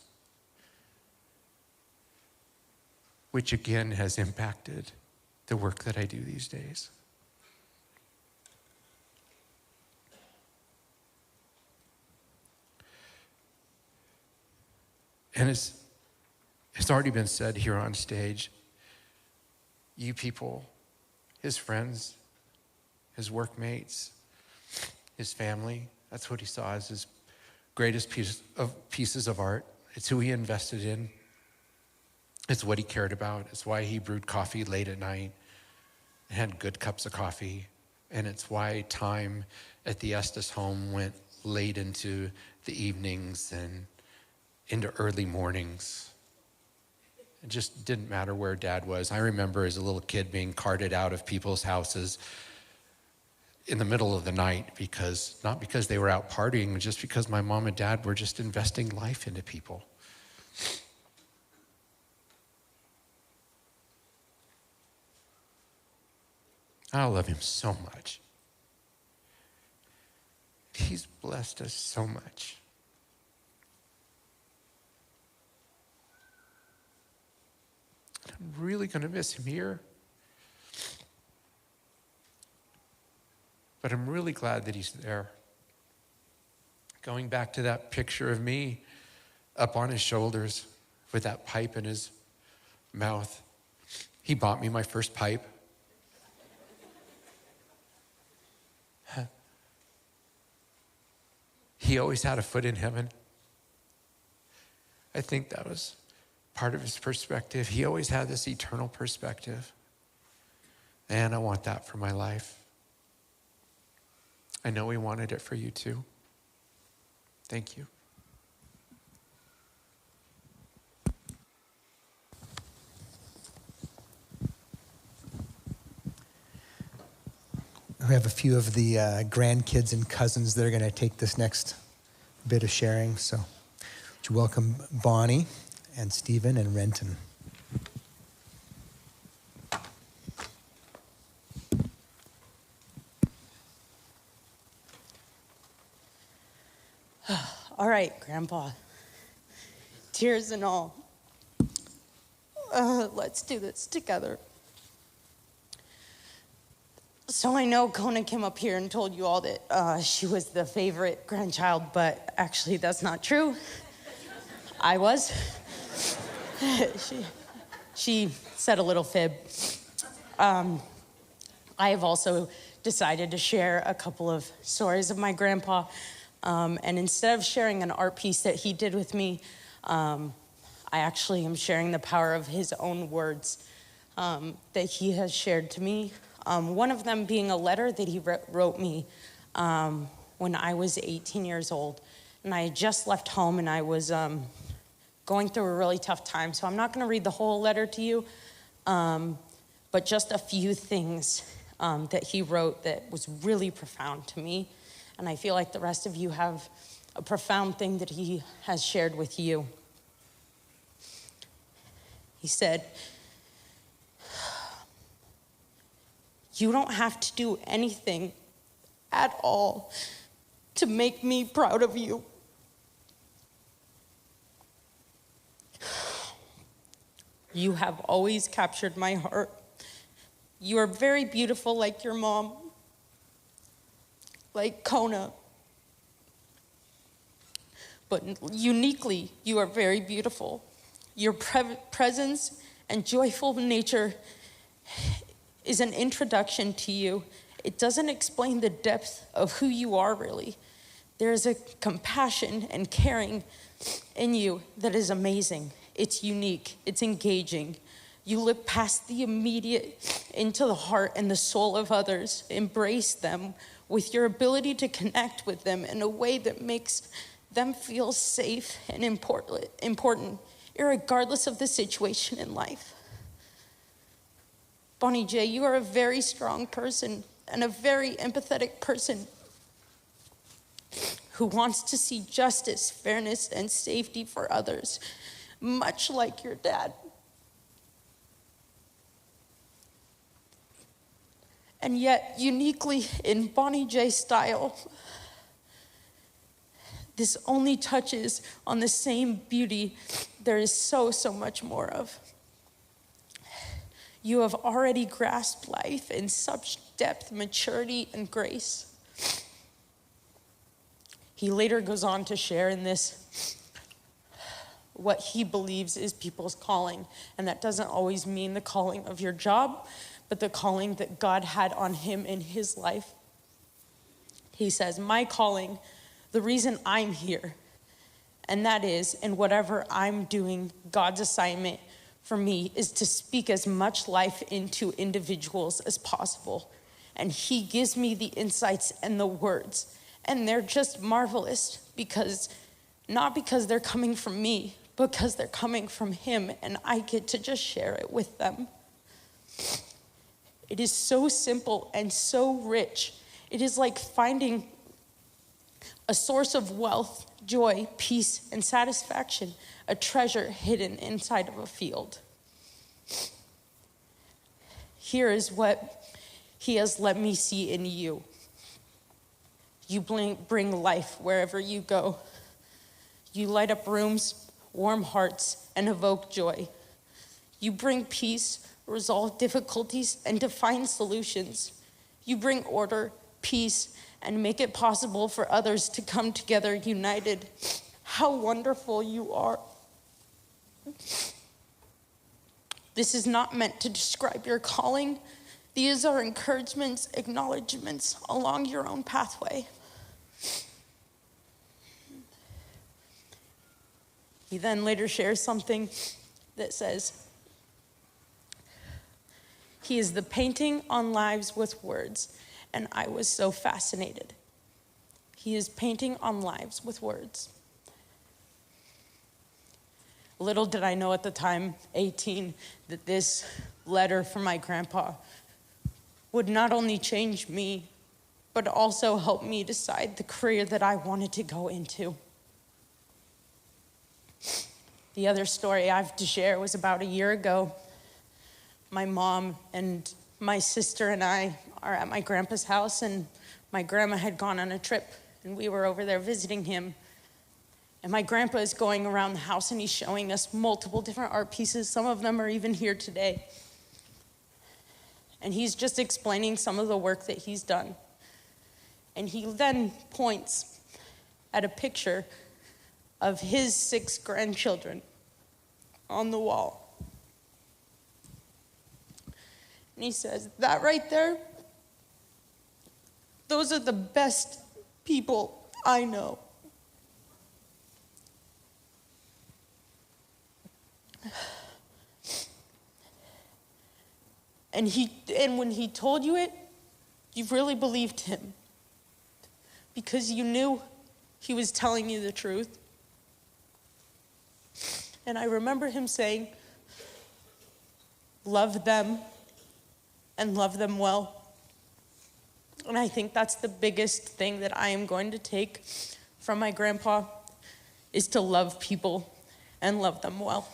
which again has impacted the work that I do these days. And it's already been said here on stage, you people, his friends, his workmates, his family, that's what he saw as his greatest pieces of art. It's who he invested in. It's what he cared about. It's why he brewed coffee late at night and had good cups of coffee. And it's why time at the Estes home went late into the evenings and into early mornings. It just didn't matter where Dad was. I remember as a little kid being carted out of people's houses in the middle of the night not because they were out partying, but just because my mom and dad were just investing life into people. I love him so much. He's blessed us so much. I'm really going to miss him here. But I'm really glad that he's there. Going back to that picture of me up on his shoulders with that pipe in his mouth. He bought me my first pipe. He always had a foot in heaven. I think that was part of his perspective. He always had this eternal perspective. And I want that for my life. I know he wanted it for you too. Thank you. We have a few of the grandkids and cousins that are going to take this next bit of sharing. So would you welcome Bonnie and Stephen and Renton. All right, Grandpa. Tears and all. Let's do this together. So I know Kona came up here and told you all that she was the favorite grandchild, but actually that's not true. I was. She said a little fib. I have also decided to share a couple of stories of my grandpa. And instead of sharing an art piece that he did with me, I actually am sharing the power of his own words that he has shared to me. One of them being a letter that he wrote me when I was 18 years old. And I had just left home and I was going through a really tough time. So I'm not going to read the whole letter to you, but just a few things that he wrote that was really profound to me. And I feel like the rest of you have a profound thing that he has shared with you. He said, "You don't have to do anything at all to make me proud of you. You have always captured my heart. You are very beautiful like your mom, like Kona. But uniquely, you are very beautiful. Your presence and joyful nature is an introduction to you. It doesn't explain the depth of who you are, really. There is a compassion and caring in you that is amazing. It's unique. It's engaging. You look past the immediate into the heart and the soul of others. Embrace them with your ability to connect with them in a way that makes them feel safe and important, irregardless of the situation in life. Bonnie J., you are a very strong person and a very empathetic person who wants to see justice, fairness, and safety for others, much like your dad. And yet, uniquely in Bonnie J. style, this only touches on the same beauty there is so much more of. You have already grasped life in such depth, maturity, and grace. He later goes on to share in this what he believes is people's calling. And that doesn't always mean the calling of your job, but the calling that God had on him in his life. He says, "My calling, the reason I'm here, and that is, in whatever I'm doing, God's assignment for me is to speak as much life into individuals as possible. And he gives me the insights and the words. And they're just marvelous not because they're coming from me, because they're coming from him, and I get to just share it with them. It is so simple and so rich. It is like finding a source of wealth, joy, peace, and satisfaction, a treasure hidden inside of a field. Here is what he has let me see in you. You bring life wherever you go. You light up rooms, warm hearts, and evoke joy. You bring peace, resolve difficulties, and define solutions. You bring order, peace, and make it possible for others to come together united. How wonderful you are. This is not meant to describe your calling. These are encouragements, acknowledgments along your own pathway." He then later shares something that says, "He is the painting on lives with words, and I was so fascinated." He is painting on lives with words. Little did I know at the time, 18, that this letter from my grandpa would not only change me, but also help me decide the career that I wanted to go into. The other story I have to share was about a year ago. My mom and my sister and I are at my grandpa's house, and my grandma had gone on a trip, and we were over there visiting him. And my grandpa is going around the house, and he's showing us multiple different art pieces. Some of them are even here today. And he's just explaining some of the work that he's done. And he then points at a picture of his 6 grandchildren on the wall. And he says, that right there, those are the best people I know. And when he told you it, you really believed him because you knew he was telling you the truth. And I remember him saying, love them and love them well. And I think that's the biggest thing that I am going to take from my grandpa, is to love people and love them well.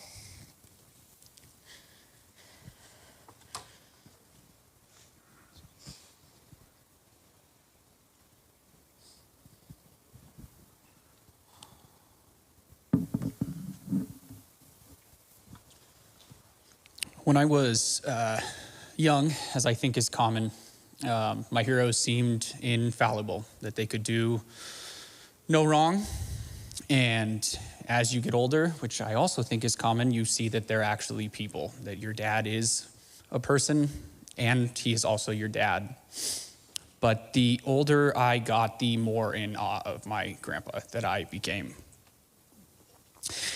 When I was young, as I think is common, my heroes seemed infallible, that they could do no wrong. And as you get older, which I also think is common, you see that they're actually people, that your dad is a person and he is also your dad. But the older I got, the more in awe of my grandpa that I became.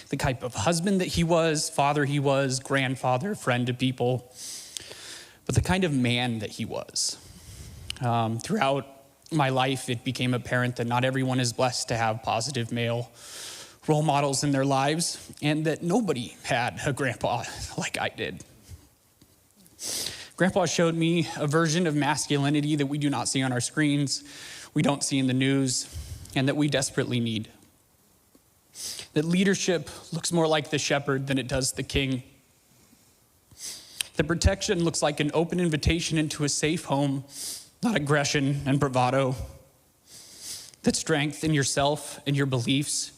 The type of husband that he was, father he was, grandfather, friend to people, but the kind of man that he was. Throughout my life, it became apparent that not everyone is blessed to have positive male role models in their lives, and that nobody had a grandpa like I did. Grandpa showed me a version of masculinity that we do not see on our screens, we don't see in the news, and that we desperately need. That leadership looks more like the shepherd than it does the king. That protection looks like an open invitation into a safe home, not aggression and bravado. That strength in yourself and your beliefs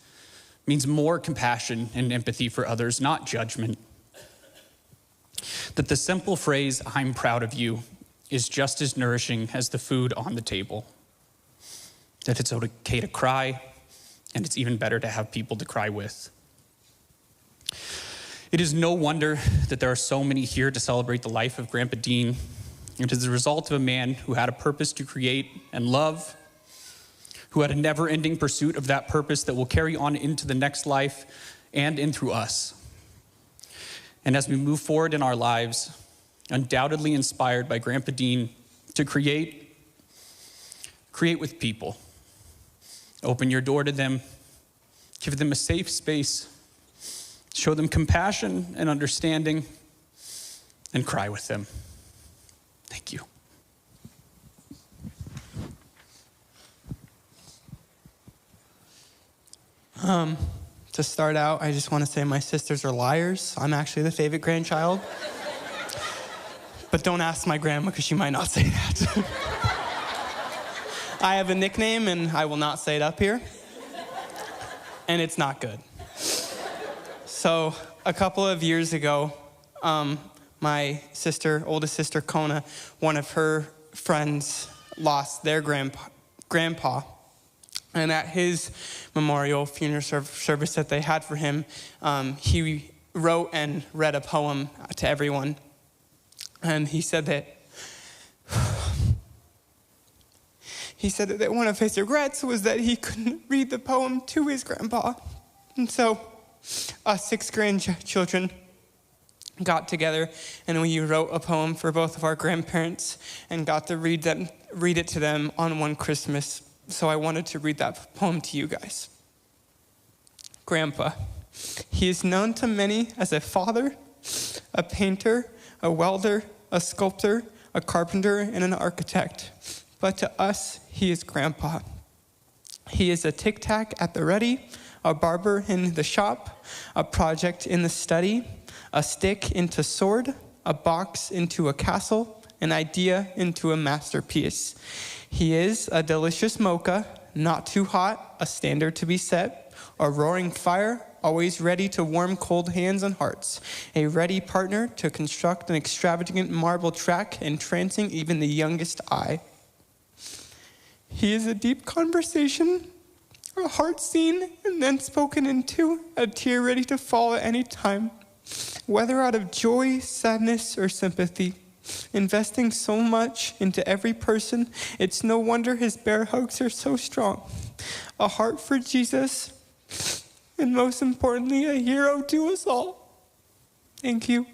means more compassion and empathy for others, not judgment. That the simple phrase, "I'm proud of you," is just as nourishing as the food on the table. That it's okay to cry, and it's even better to have people to cry with. It is no wonder that there are so many here to celebrate the life of Grandpa Dean. It is the result of a man who had a purpose to create and love, who had a never-ending pursuit of that purpose that will carry on into the next life and in through us. And as we move forward in our lives, undoubtedly inspired by Grandpa Dean to create with people. Open your door to them, give them a safe space, show them compassion and understanding, and cry with them. Thank you. To start out, I just want to say my sisters are liars. I'm actually the favorite grandchild. But don't ask my grandma because she might not say that. I have a nickname and I will not say it up here. And it's not good. So a couple of years ago, my oldest sister Kona, one of her friends lost their grandpa. And at his memorial funeral service that they had for him, he wrote and read a poem to everyone. And he said that one of his regrets was that he couldn't read the poem to his grandpa. And so us 6 grandchildren got together and we wrote a poem for both of our grandparents and got to read it to them on one Christmas. So I wanted to read that poem to you guys. Grandpa. He is known to many as a father, a painter, a welder, a sculptor, a carpenter, and an architect. But to us, he is Grandpa. He is a tic-tac at the ready, a barber in the shop, a project in the study, a stick into sword, a box into a castle, an idea into a masterpiece. He is a delicious mocha, not too hot, a standard to be set, a roaring fire, always ready to warm cold hands and hearts, a ready partner to construct an extravagant marble track, entrancing even the youngest eye. He is a deep conversation, a heart seen and then spoken into, a tear ready to fall at any time, whether out of joy, sadness, or sympathy. Investing so much into every person, it's no wonder his bear hugs are so strong. A heart for Jesus, and most importantly, a hero to us all. Thank you.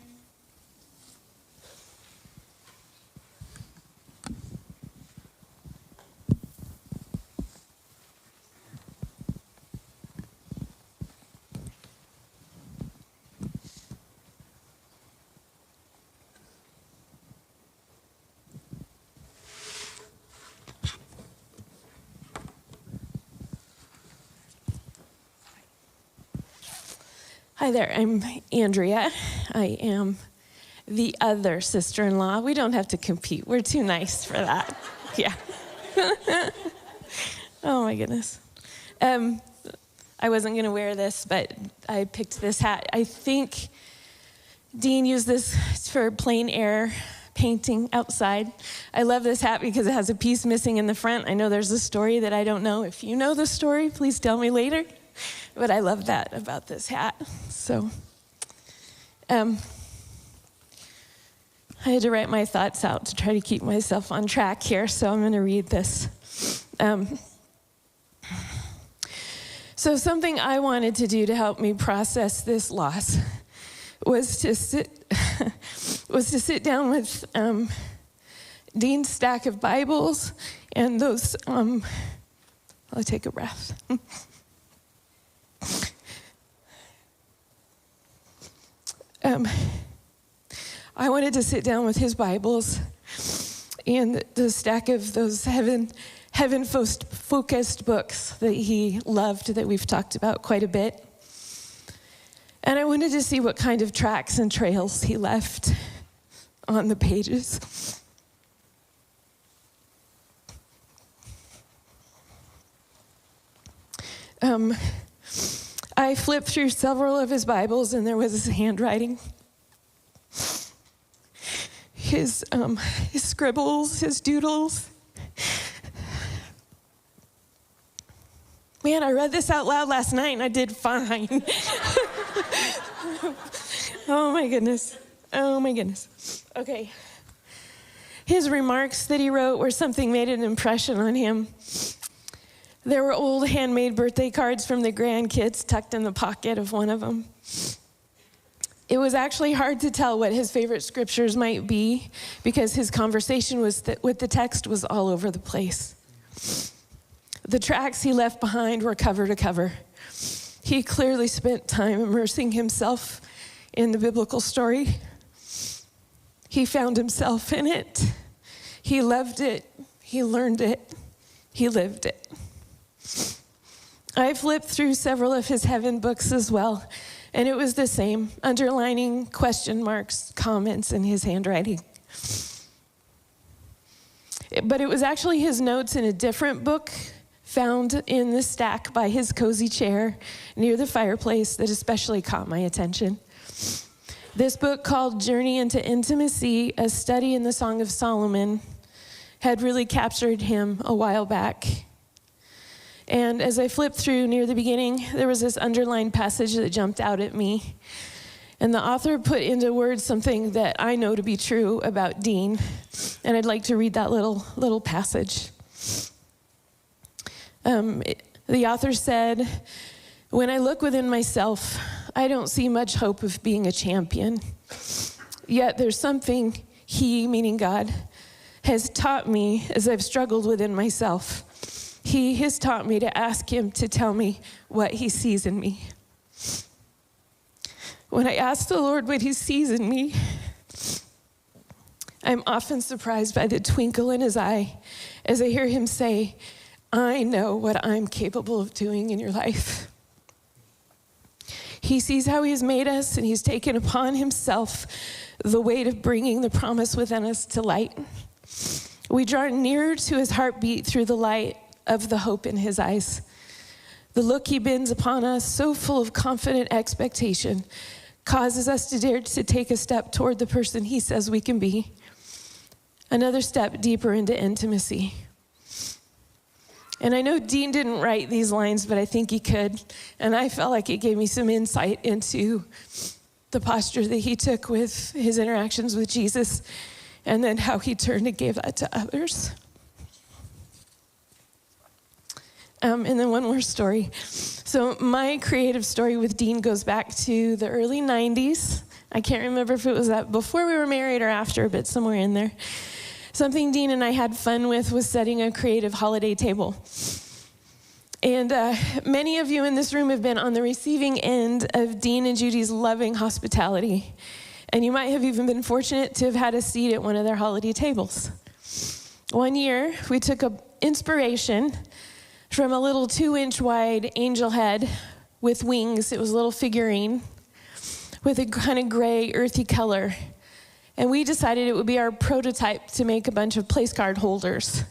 Hi there, I'm Andrea. I am the other sister-in-law. We don't have to compete. We're too nice for that. Yeah. Oh my goodness. I wasn't gonna wear this, but I picked this hat. I think Dean used this for plein air painting outside. I love this hat because it has a piece missing in the front. I know there's a story that I don't know. If you know the story, please tell me later. But I love that about this hat. So I had to write my thoughts out to try to keep myself on track here, so I'm going to read this. So something I wanted to do to help me process this loss was to sit down with Dean's stack of Bibles and those. I'll take a breath. I wanted to sit down with his Bibles and the stack of those heaven-focused books that he loved, that we've talked about quite a bit. And I wanted to see what kind of tracks and trails he left on the pages. I flipped through several of his Bibles, and there was his handwriting, his scribbles, his doodles. Man, I read this out loud last night, and I did fine. Oh my goodness. Okay. His remarks that he wrote were something made an impression on him. There were old handmade birthday cards from the grandkids tucked in the pocket of one of them. It was actually hard to tell what his favorite scriptures might be because his conversation with the text was all over the place. The tracks he left behind were cover to cover. He clearly spent time immersing himself in the biblical story. He found himself in it. He loved it. He learned it. He lived it. I flipped through several of his heaven books as well, and it was the same, underlining question marks, comments in his handwriting. But it was actually his notes in a different book found in the stack by his cozy chair near the fireplace that especially caught my attention. This book, called Journey into Intimacy, a study in the Song of Solomon, had really captured him a while back. And as I flipped through near the beginning, there was this underlined passage that jumped out at me. And the author put into words something that I know to be true about Dean. And I'd like to read that little passage. The author said, "When I look within myself, I don't see much hope of being a champion. Yet there's something he, meaning God, has taught me as I've struggled within myself. He has taught me to ask him to tell me what he sees in me. When I ask the Lord what he sees in me, I'm often surprised by the twinkle in his eye as I hear him say, 'I know what I'm capable of doing in your life.' He sees how he's made us, and he's taken upon himself the weight of bringing the promise within us to light. We draw nearer to his heartbeat through the light of the hope in his eyes. The look he bends upon us, so full of confident expectation, causes us to dare to take a step toward the person he says we can be, another step deeper into intimacy. And I know Dean didn't write these lines, but I think he could. And I felt like it gave me some insight into the posture that he took with his interactions with Jesus, and then how he turned and gave that to others. And then one more story. So my creative story with Dean goes back to the early 90s. I can't remember if it was that before we were married or after, but somewhere in there. Something Dean and I had fun with was setting a creative holiday table. And many of you in this room have been on the receiving end of Dean and Judy's loving hospitality. And you might have even been fortunate to have had a seat at one of their holiday tables. One year, we took inspiration from a little 2-inch wide angel head with wings. It was a little figurine with a kind of gray, earthy color. And we decided it would be our prototype to make a bunch of place card holders.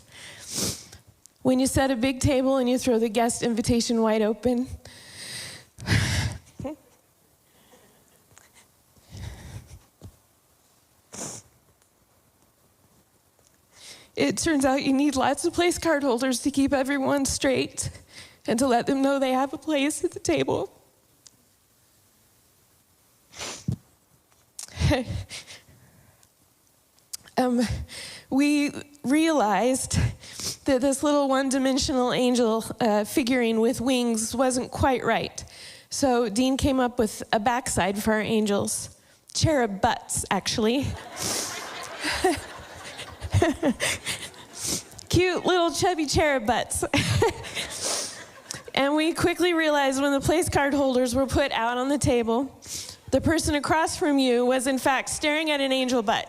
When you set a big table and you throw the guest invitation wide open, it turns out you need lots of place card holders to keep everyone straight and to let them know they have a place at the table. We realized that this little one-dimensional angel figurine with wings wasn't quite right. So Dean came up with a backside for our angels. Cherub butts, actually. Cute little chubby cherub butts. And we quickly realized when the place card holders were put out on the table, the person across from you was in fact staring at an angel butt.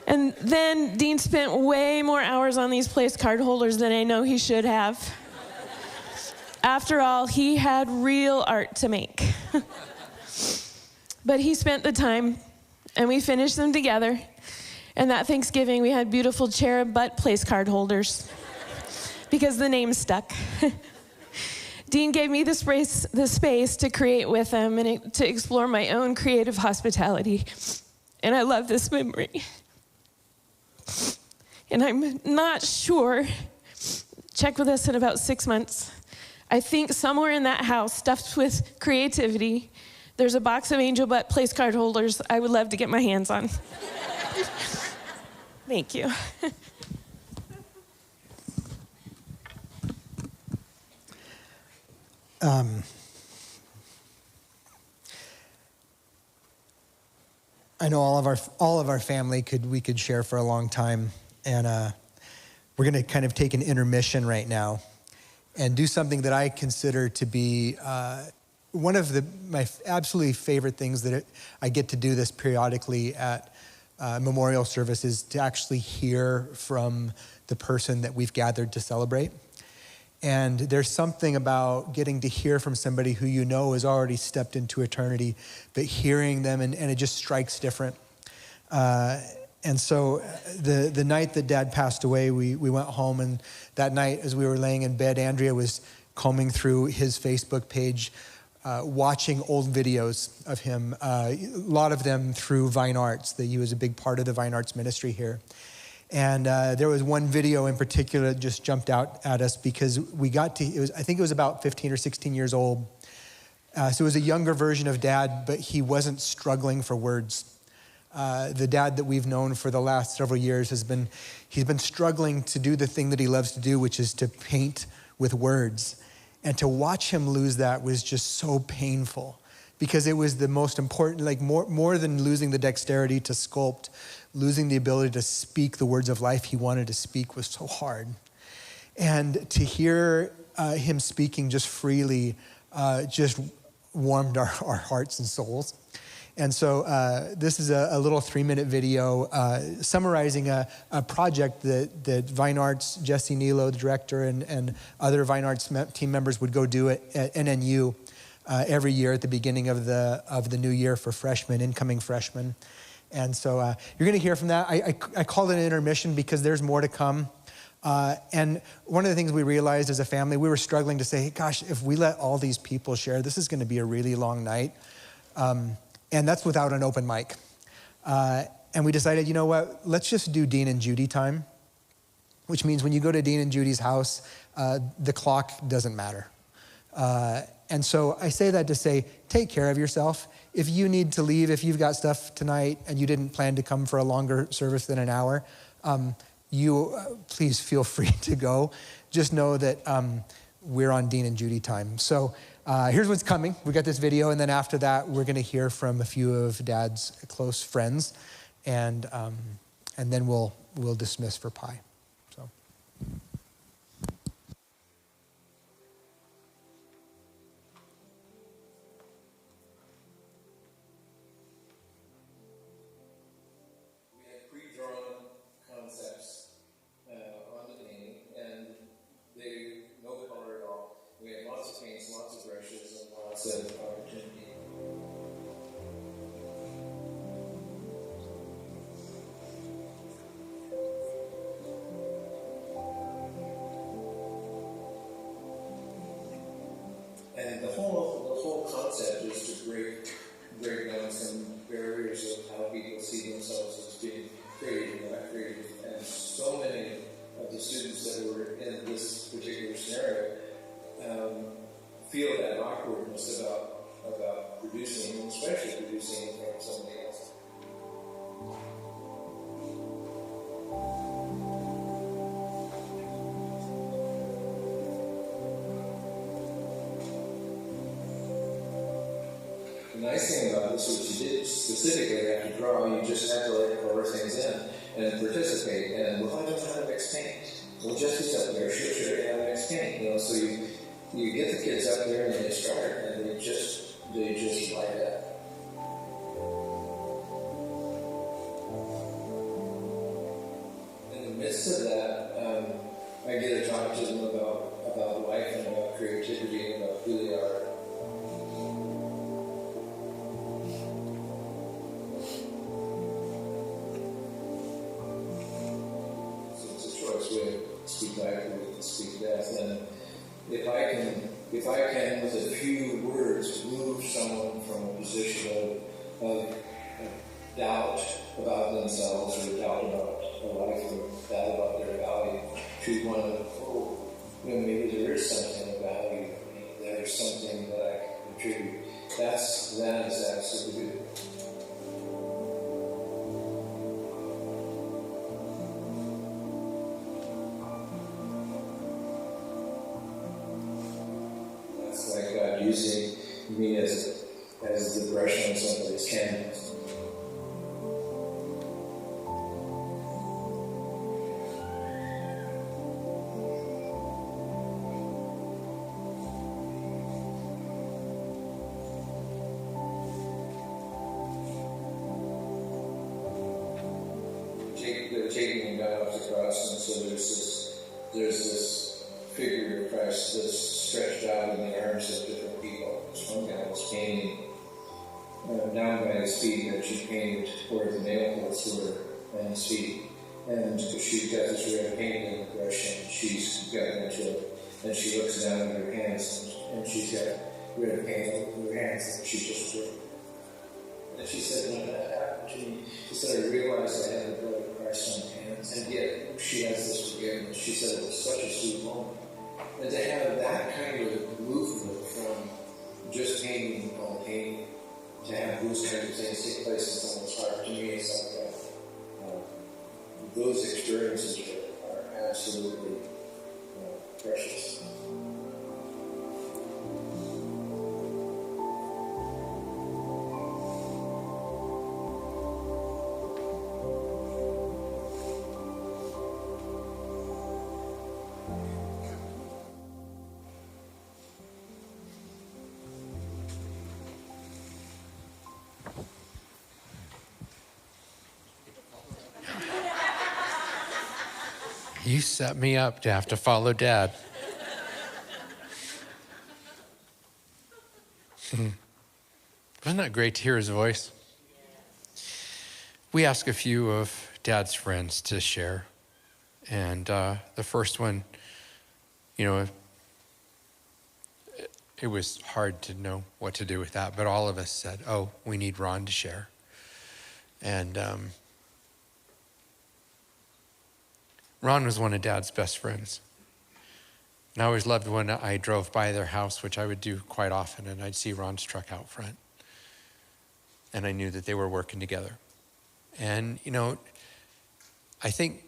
And then Dean spent way more hours on these place card holders than I know he should have. After all, he had real art to make. But he spent the time, and we finished them together. And that Thanksgiving, we had beautiful cherub butt place card holders because the name stuck. Dean gave me the space to create with him and to explore my own creative hospitality. And I love this memory. And I'm not sure, check with us in about 6 months. I think somewhere in that house, stuffed with creativity, there's a box of angel butt place card holders I would love to get my hands on. Thank you. I know all of our family we could share for a long time, and we're going to kind of take an intermission right now and do something that I consider to be one of my absolutely favorite things that I get to do this periodically at memorial services, to actually hear from the person that we've gathered to celebrate. And there's something about getting to hear from somebody who you know has already stepped into eternity, but hearing them, and it just strikes different. And so the night that Dad passed away, we went home, and that night as we were laying in bed, Andrea was combing through his Facebook page, watching old videos of him, a lot of them through Vine Arts, that he was a big part of the Vine Arts ministry here. And there was one video in particular that just jumped out at us because I think it was about 15 or 16 years old. So it was a younger version of Dad, but he wasn't struggling for words. The Dad that we've known for the last several years he's been struggling to do the thing that he loves to do, which is to paint with words. And to watch him lose that was just so painful, because it was the most important, like more than losing the dexterity to sculpt, losing the ability to speak the words of life he wanted to speak was so hard. And to hear him speaking just freely just warmed our hearts and souls. And so this is a little 3-minute video summarizing a project that Vine Arts, Jesse Nilo, the director, and other Vine Arts team members would go do at NNU every year at the beginning of the new year for incoming freshmen. And so you're going to hear from that. I called it an intermission because there's more to come. And one of the things we realized as a family, we were struggling to say, hey, gosh, if we let all these people share, this is going to be a really long night. And that's without an open mic. And we decided, you know what, let's just do Dean and Judy time, which means when you go to Dean and Judy's house, the clock doesn't matter. And so I say that to say, take care of yourself. If you need to leave, if you've got stuff tonight and you didn't plan to come for a longer service than an hour, please feel free to go. Just know that we're on Dean and Judy time. So here's what's coming. We got this video, and then after that, we're going to hear from a few of Dad's close friends, and then we'll dismiss for pie. So. And the whole concept is to break down some barriers of how people see themselves as being creative and not creative. And so many of the students that were in this particular scenario feel that awkwardness about producing, and especially producing in front of somebody else. The nice thing about this is you didn't specifically have to draw, you just had to color things in and participate. And well, I don't know how to mix paint. Well, Jesse's up there, she'll show you how to mix paint. So you get the kids up there and they start and they just light up. In the midst of that, I get to talk to them about life and about creativity and about who they are. Speak life or speak death. And if I can with a few words move someone from a position of doubt about themselves or doubt about a life or doubt about their value to one of, maybe there is something of value in me, there's something that I can contribute. That is absolutely good. Using me as the brush on somebody's canvas. They're taking him down off the cross, and so there's this figure of Christ that's stretched out in the arms of different people. This one guy was painting down by his feet, and she painted where the nail holes were on his feet. And she's got this red paint in the brush, and she's gotten into it. And she looks down at her hands, and she's got red paint on her hands, and she just did. And she said, when that happened to me, she said, I realized I had the blood of Christ on my hands, and yet she has this forgiveness. She said it was such a sweet moment. And to have that kind of movement from just painting on painting, to have those kinds of things take place in someone's heart, to me, it's like those experiences are absolutely precious. You set me up to have to follow Dad. Wasn't that great to hear his voice? We asked a few of Dad's friends to share. And the first one, it was hard to know what to do with that, but all of us said, oh, we need Ron to share. And Ron was one of Dad's best friends. And I always loved when I drove by their house, which I would do quite often, and I'd see Ron's truck out front. And I knew that they were working together. And, you know, I think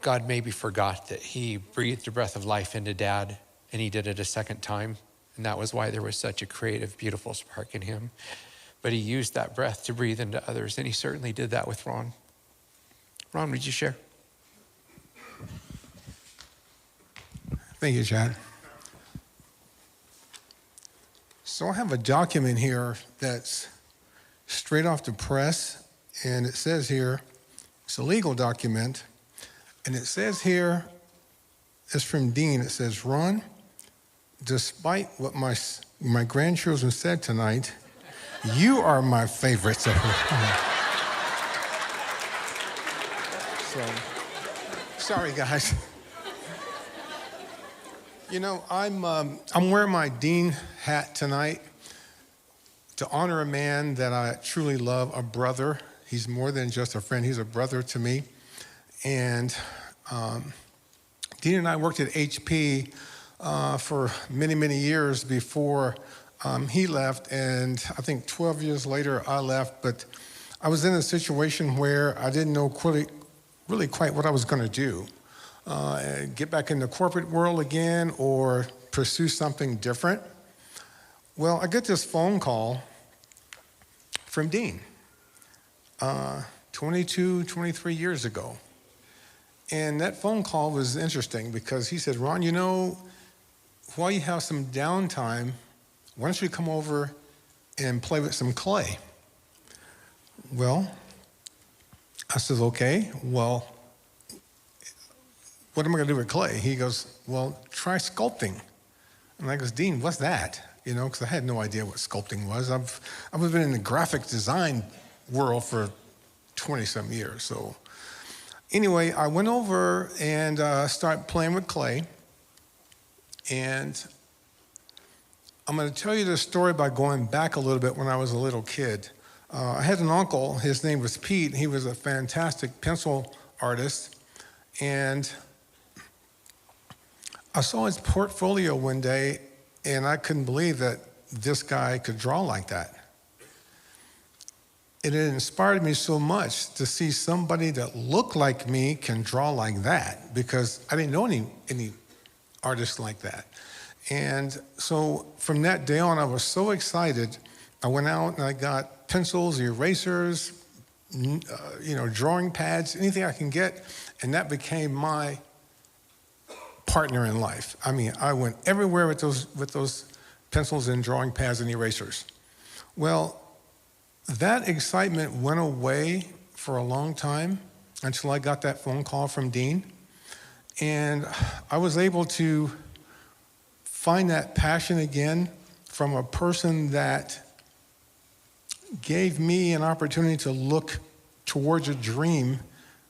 God maybe forgot that he breathed a breath of life into Dad, and he did it a second time. And that was why there was such a creative, beautiful spark in him. But he used that breath to breathe into others, and he certainly did that with Ron. Ron, would you share? Thank you, Chad. So I have a document here that's straight off the press, and it says here, it's a legal document, and it says here, it's from Dean, it says, Ron, despite what my grandchildren said tonight, you are my favorite. So sorry, guys. You know, I'm wearing my Dean hat tonight to honor a man that I truly love, a brother. He's more than just a friend. He's a brother to me. And Dean and I worked at HP for many, many years before he left. And I think 12 years later, I left. But I was in a situation where I didn't know really quite what I was going to do. Get back in the corporate world again or pursue something different. Well, I get this phone call from Dean 22, 23 years ago. And that phone call was interesting because he said, Ron, you know, while you have some downtime, why don't you come over and play with some clay? Well, I said, okay, well, what am I going to do with clay? He goes, well, try sculpting. And I goes, Dean, what's that? You know, because I had no idea what sculpting was. I've been in the graphic design world for 20-some years. So anyway, I went over and started playing with clay. And I'm going to tell you this story by going back a little bit when I was a little kid. I had an uncle, his name was Pete. He was a fantastic pencil artist. And I saw his portfolio one day, and I couldn't believe that this guy could draw like that. And it inspired me so much to see somebody that looked like me can draw like that, because I didn't know any artists like that. And so from that day on, I was so excited. I went out and I got pencils, erasers, drawing pads, anything I can get, and that became my partner in life. I mean, I went everywhere with those pencils and drawing pads and erasers. Well, that excitement went away for a long time until I got that phone call from Dean. And I was able to find that passion again from a person that gave me an opportunity to look towards a dream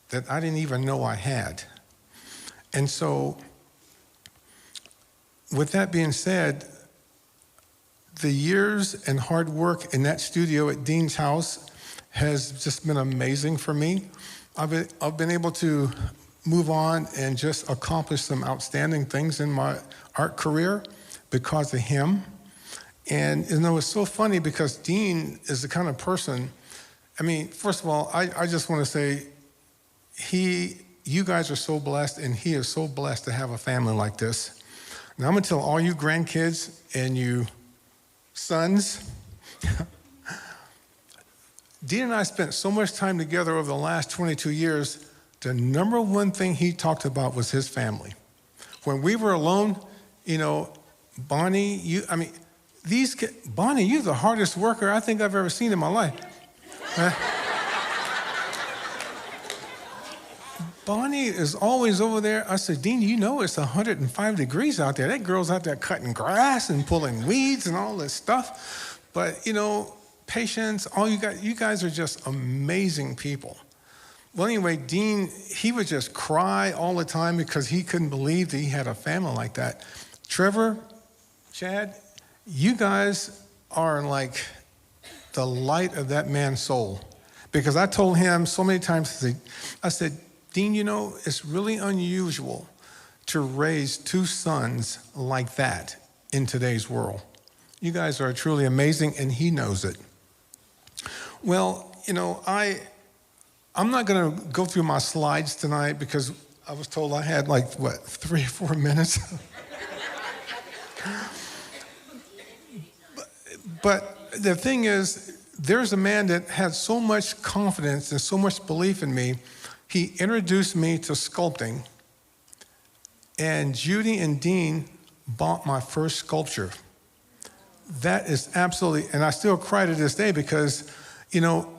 that I didn't even know I had. And so, with that being said, the years and hard work in that studio at Dean's house has just been amazing for me. I've been able to move on and just accomplish some outstanding things in my art career because of him. And you know, it's so funny because Dean is the kind of person, I mean, first of all, I just want to say, you guys are so blessed, and he is so blessed to have a family like this. Now, I'm going to tell all you grandkids and you sons, Dean and I spent so much time together over the last 22 years. The number one thing he talked about was his family. When we were alone, you know, Bonnie, Bonnie, you're the hardest worker I think I've ever seen in my life. Bonnie is always over there. I said, Dean, you know it's 105 degrees out there. That girl's out there cutting grass and pulling weeds and all this stuff. But, you know, patience, you guys are just amazing people. Well, anyway, Dean, he would just cry all the time because he couldn't believe that he had a family like that. Trevor, Chad, you guys are like the light of that man's soul. Because I told him so many times, I said, Dean, you know, it's really unusual to raise two sons like that in today's world. You guys are truly amazing, and he knows it. Well, you know, I'm not going to go through my slides tonight because I was told I had 3 or 4 minutes. But the thing is, there's a man that had so much confidence and so much belief in me. He introduced me to sculpting, and Judy and Dean bought my first sculpture. That is absolutely, and I still cry to this day because, you know,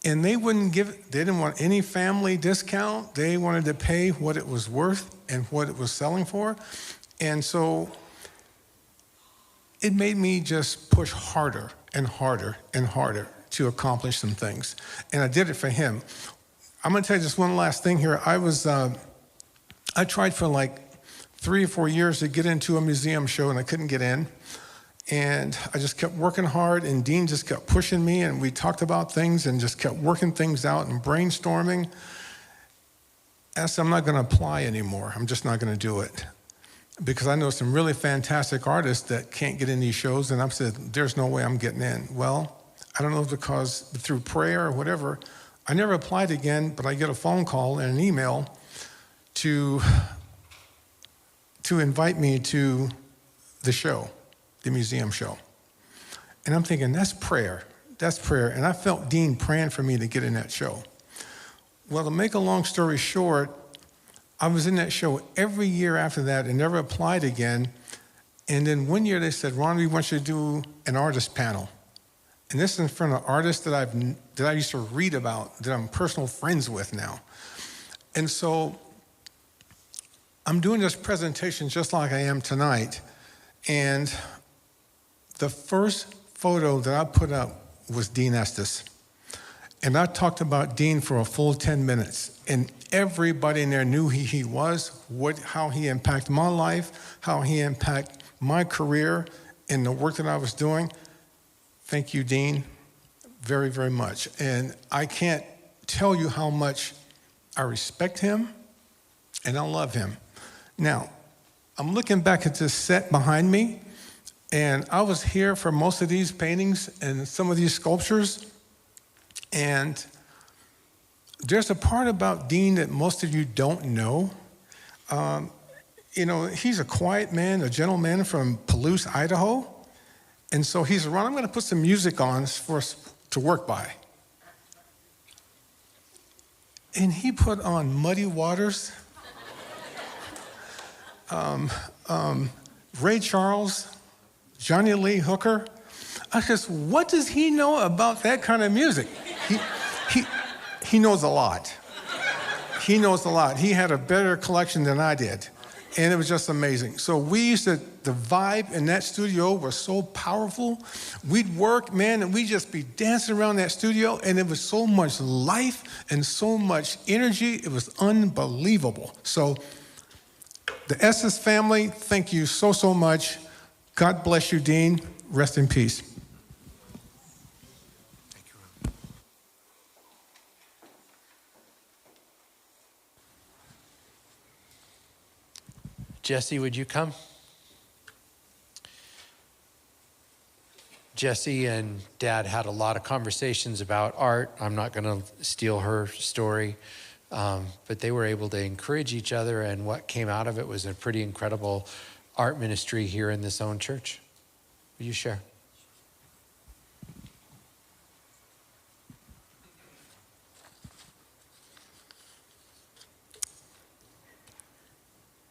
and they didn't want any family discount. They wanted to pay what it was worth and what it was selling for. And so it made me just push harder and harder and harder to accomplish some things. And I did it for him. I'm gonna tell you just one last thing here. I tried for 3 or 4 years to get into a museum show, and I couldn't get in. And I just kept working hard, and Dean just kept pushing me, and we talked about things and just kept working things out and brainstorming. I said, I'm not gonna apply anymore. I'm just not gonna do it. Because I know some really fantastic artists that can't get in these shows, and I said, there's no way I'm getting in. Well, I don't know if because through prayer or whatever, I never applied again, but I get a phone call and an email to invite me to the show, the museum show. And I'm thinking, that's prayer. That's prayer. And I felt Dean praying for me to get in that show. Well, to make a long story short, I was in that show every year after that and never applied again. And then one year they said, Ron, we want you to do an artist panel. And this is in front of artists that I used to read about, that I'm personal friends with now. And so I'm doing this presentation just like I am tonight. And the first photo that I put up was Dean Estes. And I talked about Dean for a full 10 minutes. And everybody in there knew who he was, how he impacted my life, how he impacted my career and the work that I was doing. Thank you, Dean, very, very much. And I can't tell you how much I respect him and I love him. Now, I'm looking back at this set behind me, and I was here for most of these paintings and some of these sculptures. And there's a part about Dean that most of you don't know. You know, he's a quiet man, a gentleman from Palouse, Idaho. And so he's around. I'm going to put some music on for us to work by. And he put on Muddy Waters, Ray Charles, Johnny Lee Hooker. I said, what does he know about that kind of music? He knows a lot. He knows a lot. He had a better collection than I did. And it was just amazing. So the vibe in that studio was so powerful. We'd work, man, and we'd just be dancing around that studio, and it was so much life and so much energy. It was unbelievable. So the Estes family, thank you so, so much. God bless you, Dean. Rest in peace. Jesse, would you come? Jesse and Dad had a lot of conversations about art. I'm not going to steal her story, but they were able to encourage each other, and what came out of it was a pretty incredible art ministry here in this own church. Will you share?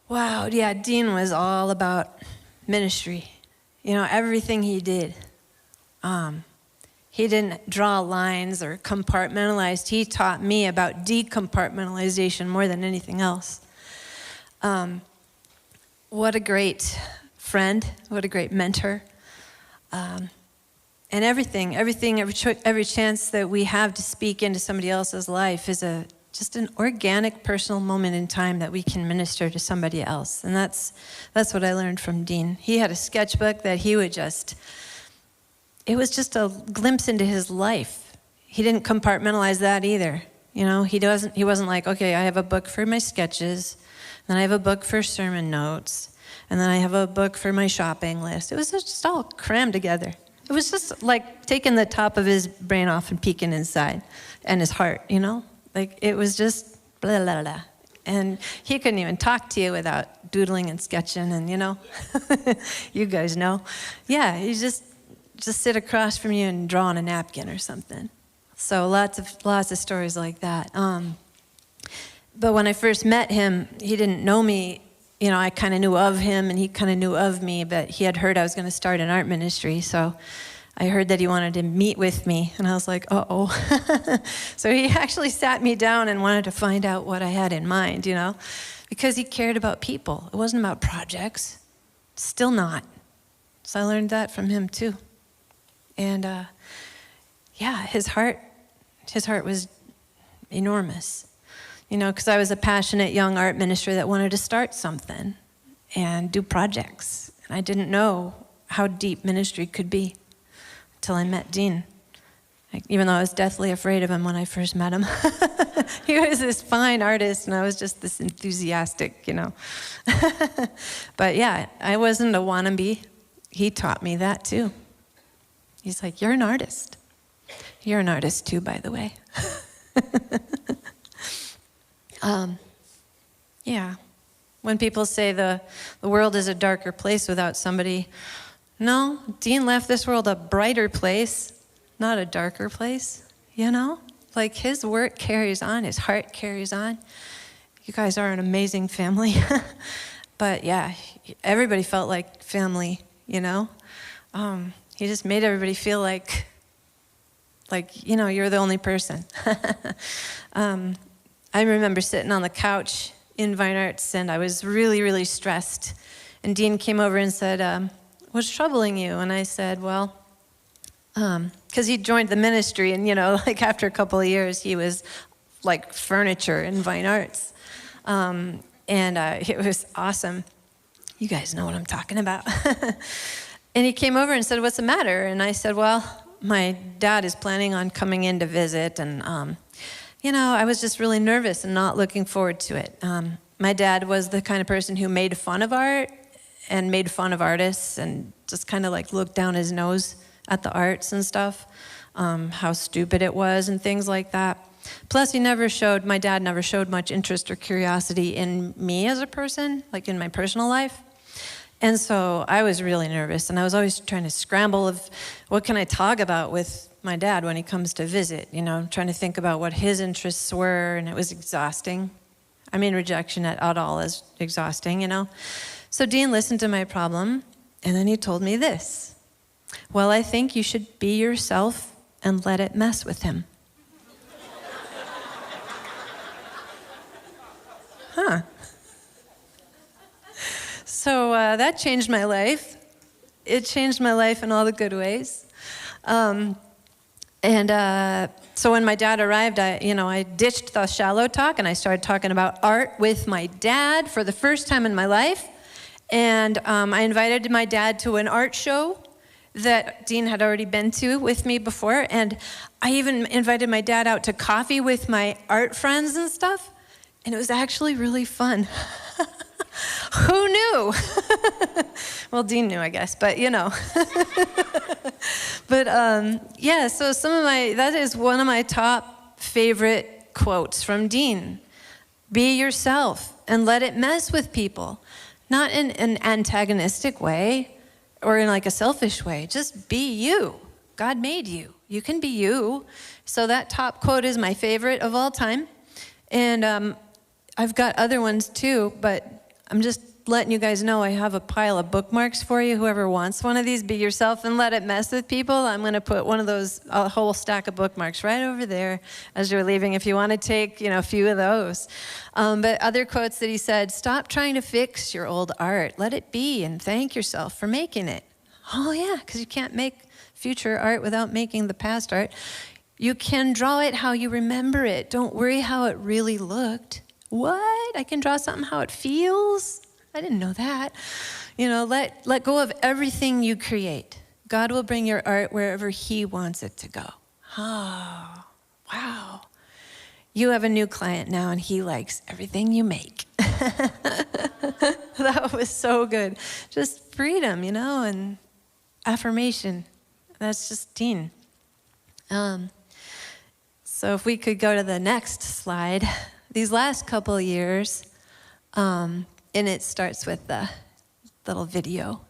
Wow, yeah, Dean was all about ministry. You know, everything he did. He didn't draw lines or compartmentalize. He taught me about decompartmentalization more than anything else. What a great friend, what a great mentor. And every chance that we have to speak into somebody else's life is just an organic personal moment in time that we can minister to somebody else. And that's what I learned from Dean. He had a sketchbook that he would it was just a glimpse into his life. He didn't compartmentalize that either. You know, he wasn't like, okay, I have a book for my sketches, then I have a book for sermon notes, and then I have a book for my shopping list. It was just all crammed together. It was just like taking the top of his brain off and peeking inside, and his heart, you know? Like, it was just blah, blah, blah. And he couldn't even talk to you without doodling and sketching, and, you know, you guys know. Yeah, he just sit across from you and draw on a napkin or something. So lots of stories like that. But when I first met him, he didn't know me. You know, I kind of knew of him, and he kind of knew of me, but he had heard I was going to start an art ministry, so I heard that he wanted to meet with me, and I was like, uh-oh. So he actually sat me down and wanted to find out what I had in mind, you know, because he cared about people. It wasn't about projects. Still not. So I learned that from him, too. And, yeah, his heart was enormous. You know, because I was a passionate young art minister that wanted to start something and do projects. And I didn't know how deep ministry could be until I met Dean. Even though I was deathly afraid of him when I first met him. He was this fine artist, and I was just this enthusiastic, you know. But yeah, I wasn't a wannabe. He taught me that too. He's like, you're an artist. You're an artist too, by the way. Yeah, when people say the world is a darker place without somebody, no, Dean left this world a brighter place, not a darker place, you know? Like, his work carries on, his heart carries on. You guys are an amazing family. But yeah, everybody felt like family, you know? He just made everybody feel like, you know, you're the only person. I remember sitting on the couch in Vine Arts, and I was really, really stressed. And Dean came over and said, what's troubling you? And I said, well, because he joined the ministry, and, you know, like after a couple of years, he was like furniture in Vine Arts. And it was awesome. You guys know what I'm talking about. And he came over and said, what's the matter? And I said, well, my dad is planning on coming in to visit, and you know, I was just really nervous and not looking forward to it. My dad was the kind of person who made fun of art and made fun of artists and just kind of like looked down his nose at the arts and stuff, how stupid it was and things like that. Plus, my dad never showed much interest or curiosity in me as a person, like in my personal life. And so I was really nervous, and I was always trying to scramble of what can I talk about with my dad when he comes to visit, you know, trying to think about what his interests were, and it was exhausting. I mean, rejection at all is exhausting, you know. So Dean listened to my problem, and then he told me this. Well, I think you should be yourself and let it mess with him. Huh. So that changed my life. It changed my life in all the good ways. So when my dad arrived, I ditched the shallow talk, and I started talking about art with my dad for the first time in my life. And I invited my dad to an art show that Dean had already been to with me before. And I even invited my dad out to coffee with my art friends and stuff. And it was actually really fun. Who knew? Well, Dean knew, I guess, but you know. But yeah, so that is one of my top favorite quotes from Dean. Be yourself and let it mess with people. Not in an antagonistic way or in like a selfish way. Just be you. God made you. You can be you. So that top quote is my favorite of all time. And I've got other ones too, but I'm just letting you guys know I have a pile of bookmarks for you. Whoever wants one of these, be yourself and let it mess with people. I'm going to put one of those, a whole stack of bookmarks right over there as you're leaving if you want to take, a few of those. But other quotes that he said, stop trying to fix your old art. Let it be and thank yourself for making it. Oh yeah, because you can't make future art without making the past art. You can draw it how you remember it. Don't worry how it really looked. What? I can draw something how it feels? I didn't know that. Let go of everything you create. God will bring your art wherever he wants it to go. Oh, wow. you have a new client now and he likes everything you make. That was so good. Just freedom, and affirmation. That's just Dean. So if we could go to the next slide. These last couple of years, and it starts with the little video.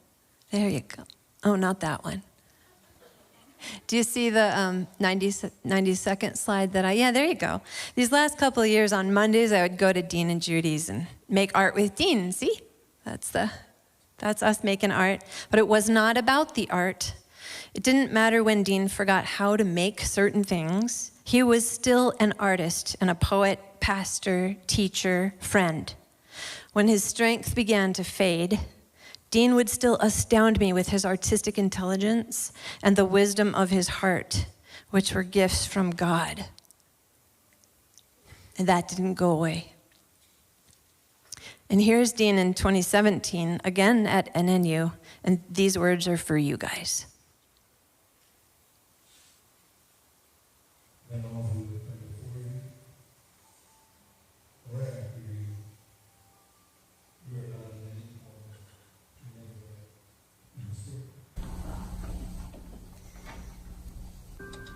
There you go. Oh, not that one. Do you see the 90-second slide yeah, there you go. These last couple of years on Mondays, I would go to Dean and Judy's and make art with Dean. See? That's us making art. But it was not about the art. It didn't matter when Dean forgot how to make certain things. He was still an artist and a poet, pastor, teacher, friend. When his strength began to fade, Dean would still astound me with his artistic intelligence and the wisdom of his heart, which were gifts from God. And that didn't go away. And here's Dean in 2017, again at NNU, and these words are for you guys. And all who live before you, or after you, you are not in any form to neglect.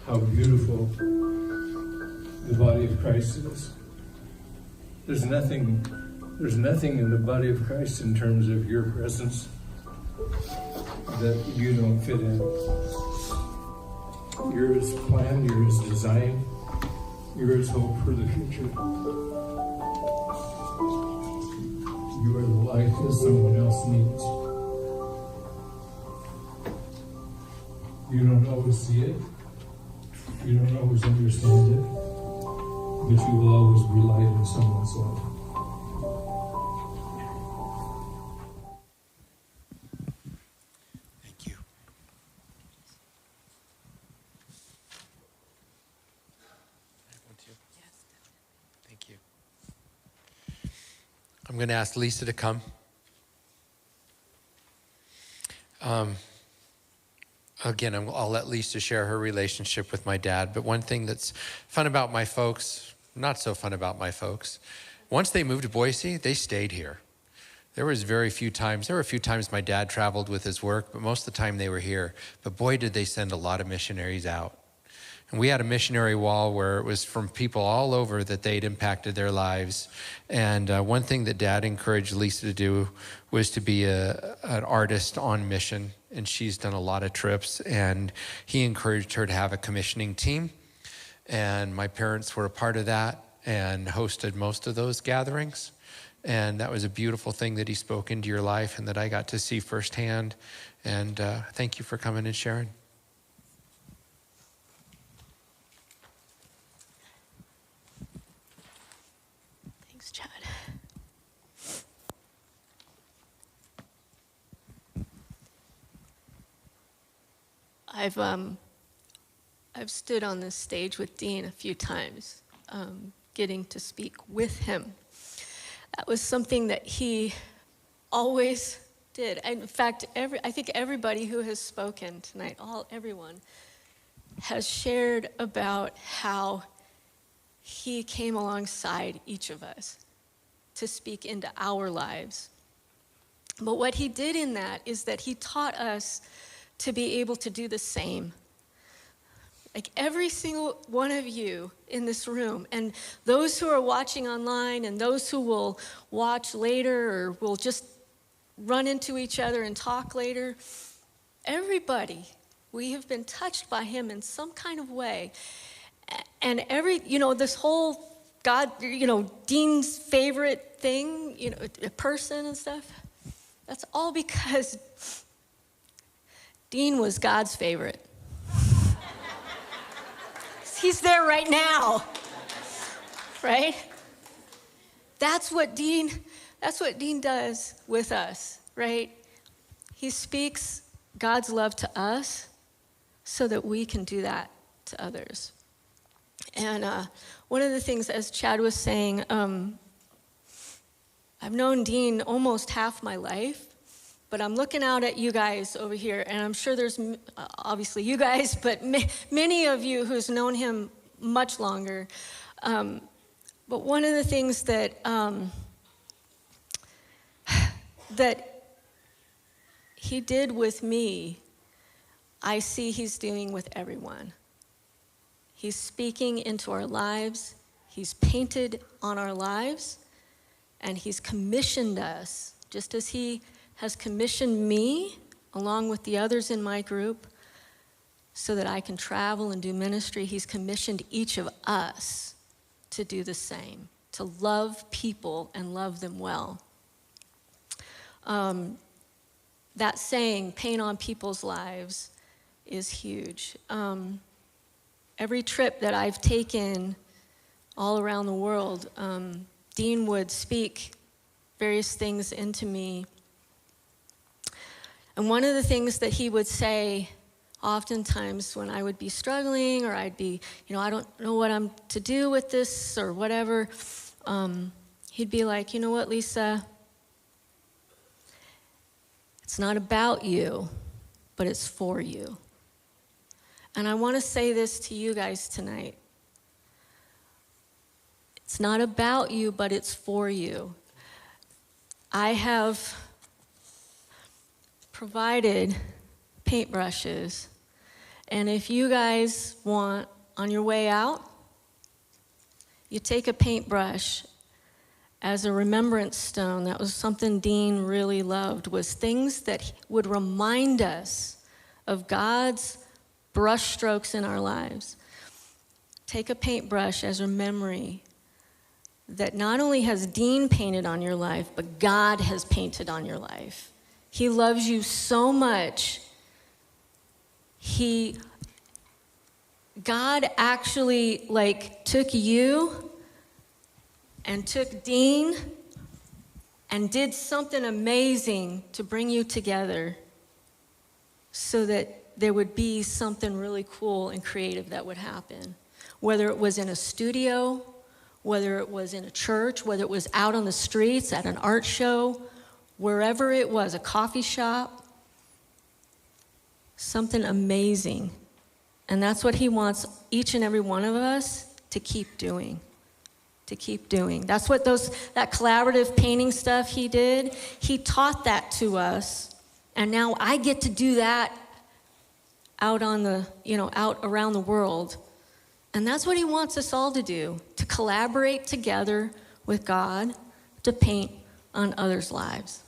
How beautiful the body of Christ is. There's nothing in the body of Christ in terms of your presence that you don't fit in. You're his plan, you're his design, you're his hope for the future. You are the life that someone else needs. You don't always see it, you don't always understand it, but you will always be light in someone's life. I'm going to ask Lisa to come. Again, I'll let Lisa share her relationship with my dad. But one thing that's fun about my folks, not so fun about my folks, once they moved to Boise, they stayed here. There were a few times my dad traveled with his work, but most of the time they were here. But boy, did they send a lot of missionaries out. And we had a missionary wall where it was from people all over that they'd impacted their lives. And one thing that Dad encouraged Lisa to do was to be an artist on mission. And she's done a lot of trips. And he encouraged her to have a commissioning team. And my parents were a part of that and hosted most of those gatherings. And that was a beautiful thing that he spoke into your life and that I got to see firsthand. And thank you for coming and sharing. Chad. I've stood on this stage with Dean a few times, getting to speak with him. That was something that he always did. And in fact, I think everybody who has spoken tonight, everyone, has shared about how he came alongside each of us to speak into our lives. But what he did in that is that he taught us to be able to do the same. Like every single one of you in this room, and those who are watching online and those who will watch later or will just run into each other and talk later, everybody, we have been touched by him in some kind of way. And this whole God, Dean's favorite thing, a person and stuff, that's all because Dean was God's favorite. He's there right now, right? That's what Dean does with us, right? He speaks God's love to us so that we can do that to others. And one of the things, as Chad was saying, I've known Dean almost half my life, but I'm looking out at you guys over here, and I'm sure there's obviously you guys, but many of you who's known him much longer. But one of the things that that he did with me, I see he's doing with everyone. He's speaking into our lives. He's painted on our lives. And he's commissioned us, just as he has commissioned me, along with the others in my group, so that I can travel and do ministry. He's commissioned each of us to do the same, to love people and love them well. That saying, paint on people's lives, is huge. Every trip that I've taken all around the world, Dean would speak various things into me. And one of the things that he would say oftentimes when I would be struggling, or I'd be, I don't know what I'm to do with this or whatever, he'd be like, you know what, Lisa? It's not about you, but it's for you. And I want to say this to you guys tonight. It's not about you, but it's for you. I have provided paintbrushes, and if you guys want, on your way out, you take a paintbrush as a remembrance stone. That was something Dean really loved, was things that would remind us of God's brush strokes in our lives. Take a paintbrush as a memory that not only has Dean painted on your life, but God has painted on your life. He loves you so much. God actually took you and took Dean and did something amazing to bring you together so that there would be something really cool and creative that would happen. Whether it was in a studio, whether it was in a church, whether it was out on the streets, at an art show, wherever it was, a coffee shop, something amazing. And that's what he wants each and every one of us to keep doing. To keep doing. That's what that collaborative painting stuff he did, he taught that to us. And now I get to do that out out around the world. And that's what he wants us all to do, to collaborate together with God to paint on others' lives.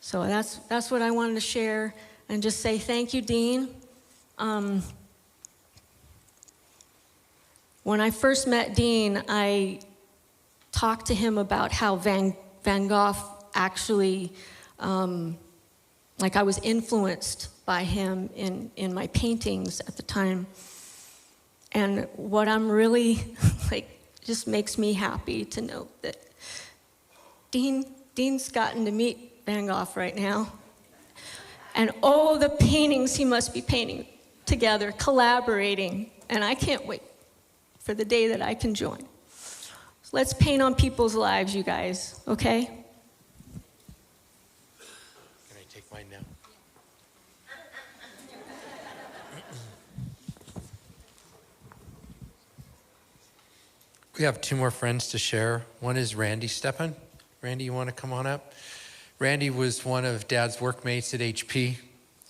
So that's what I wanted to share, and just say thank you, Dean. When I first met Dean, I talked to him about how Van Gogh actually, I was influenced by him in my paintings at the time. And what I'm really, just makes me happy to know that Dean's gotten to meet Van Gogh right now. And the paintings he must be painting together, collaborating. And I can't wait for the day that I can join. So let's paint on people's lives, you guys, okay? Can I take mine now? We have two more friends to share. One is Randy Stepan. Randy, you want to come on up? Randy was one of Dad's workmates at HP,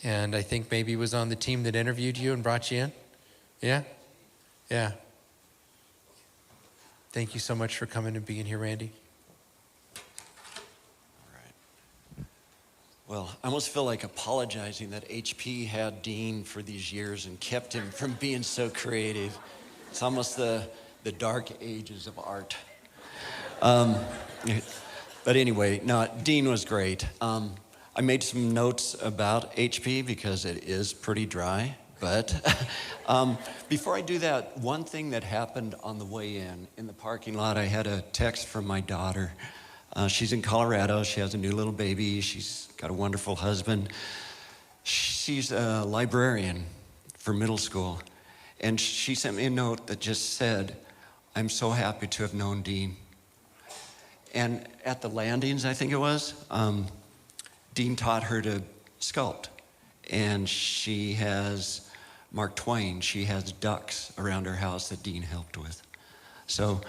and I think maybe was on the team that interviewed you and brought you in. Yeah? Yeah. Thank you so much for coming and being here, Randy. All right. Well, I almost feel like apologizing that HP had Dean for these years and kept him from being so creative. It's almost the dark ages of art. But anyway, no, Dean was great. I made some notes about HP because it is pretty dry. But before I do that, one thing that happened on the way in the parking lot, I had a text from my daughter. She's in Colorado. She has a new little baby. She's got a wonderful husband. She's a librarian for middle school. And she sent me a note that just said, "I'm so happy to have known Dean." And at the landings, I think it was, Dean taught her to sculpt. And she has Mark Twain. She has ducks around her house that Dean helped with. So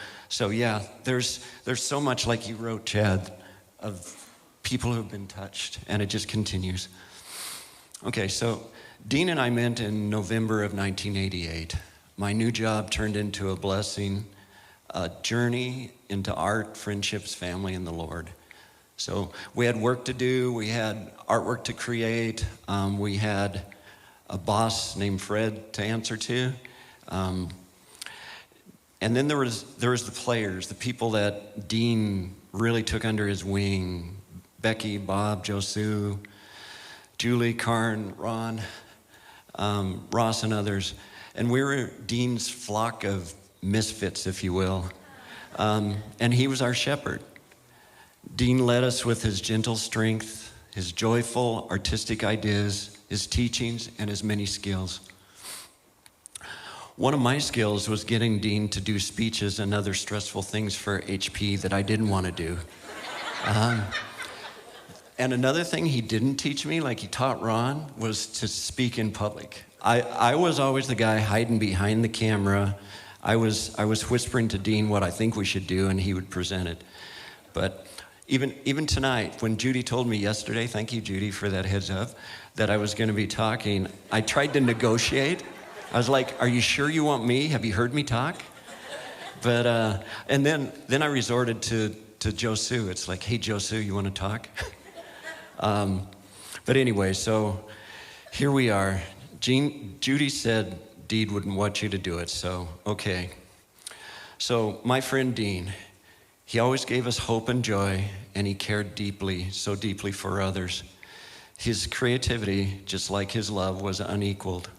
yeah, there's so much, like you wrote, Chad, of people who've been touched, and it just continues. Okay, so Dean and I met in November of 1988. My new job turned into a blessing, a journey into art, friendships, family, and the Lord. So we had work to do, we had artwork to create, we had a boss named Fred to answer to. And then there was the players, the people that Dean really took under his wing. Becky, Bob, Josu, Julie, Karn, Ron, Ross, and others. And we were Dean's flock of misfits, if you will. And he was our shepherd. Dean led us with his gentle strength, his joyful artistic ideas, his teachings, and his many skills. One of my skills was getting Dean to do speeches and other stressful things for HP that I didn't want to do. And another thing he didn't teach me, like he taught Ron, was to speak in public. I was always the guy hiding behind the camera. I was whispering to Dean what I think we should do, and he would present it. But even tonight, when Judy told me yesterday, thank you, Judy, for that heads up, that I was going to be talking, I tried to negotiate. I was like, are you sure you want me? Have you heard me talk? But, and then I resorted to Josu. It's like, hey, Josu, you want to talk? But anyway, so here we are. Judy said Dean wouldn't want you to do it, so okay. So my friend Dean, he always gave us hope and joy, and he cared deeply, so deeply for others. His creativity, just like his love, was unequaled.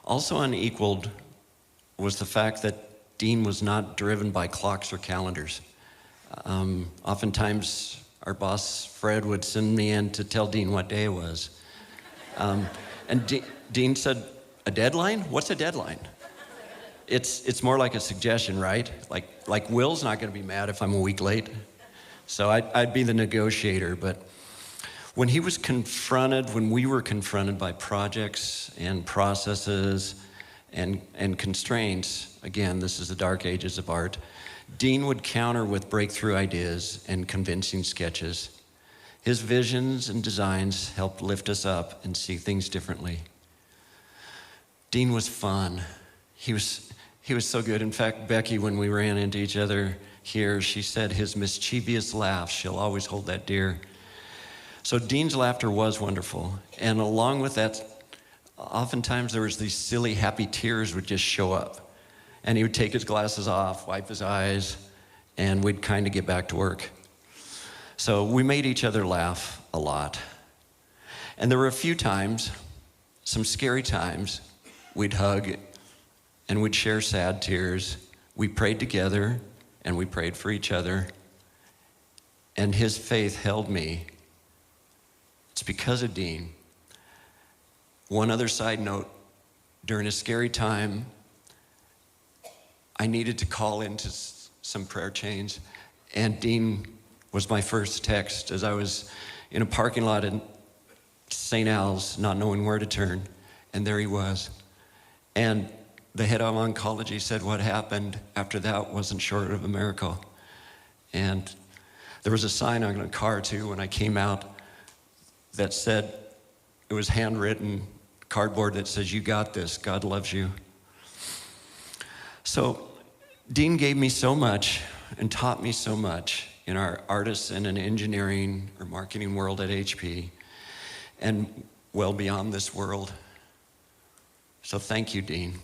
Also unequaled was the fact that Dean was not driven by clocks or calendars. Oftentimes, our boss, Fred, would send me in to tell Dean what day it was. And Dean said, a deadline? What's a deadline? It's more like a suggestion, right? Like Will's not going to be mad if I'm a week late. So I'd be the negotiator. But when we were confronted by projects and processes and constraints, again, this is the dark ages of art, Dean would counter with breakthrough ideas and convincing sketches. His visions and designs helped lift us up and see things differently. Dean was fun. He was so good. In fact, Becky, when we ran into each other here, she said his mischievous laugh, she'll always hold that dear. So Dean's laughter was wonderful. And along with that, oftentimes there was these silly, happy tears would just show up. And he would take his glasses off, wipe his eyes, and we'd kind of get back to work. So we made each other laugh a lot. And there were a few times, some scary times, we'd hug and we'd share sad tears. We prayed together and we prayed for each other. And his faith held me. It's because of Dean. One other side note, during a scary time, I needed to call into some prayer chains, and Dean was my first text as I was in a parking lot in St. Al's, not knowing where to turn, and there he was. And the head of oncology said what happened after that wasn't short of a miracle. And there was a sign on a car, too, when I came out that said, it was handwritten, cardboard that says, you got this, God loves you. So Dean gave me so much and taught me so much in our artists and in engineering or marketing world at HP and well beyond this world. So thank you, Dean.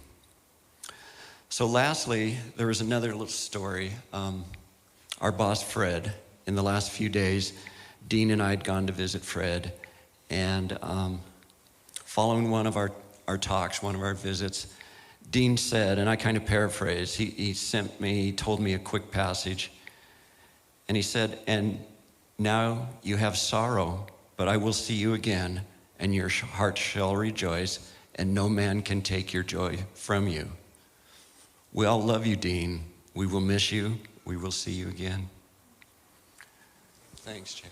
So lastly, there was another little story. Our boss, Fred, in the last few days, Dean and I had gone to visit Fred, and following one of our talks, one of our visits, Dean said, and I kind of paraphrase, he told me a quick passage, and he said, and now you have sorrow, but I will see you again, and your heart shall rejoice, and no man can take your joy from you. We all love you, Dean. We will miss you. We will see you again. Thanks, Chad.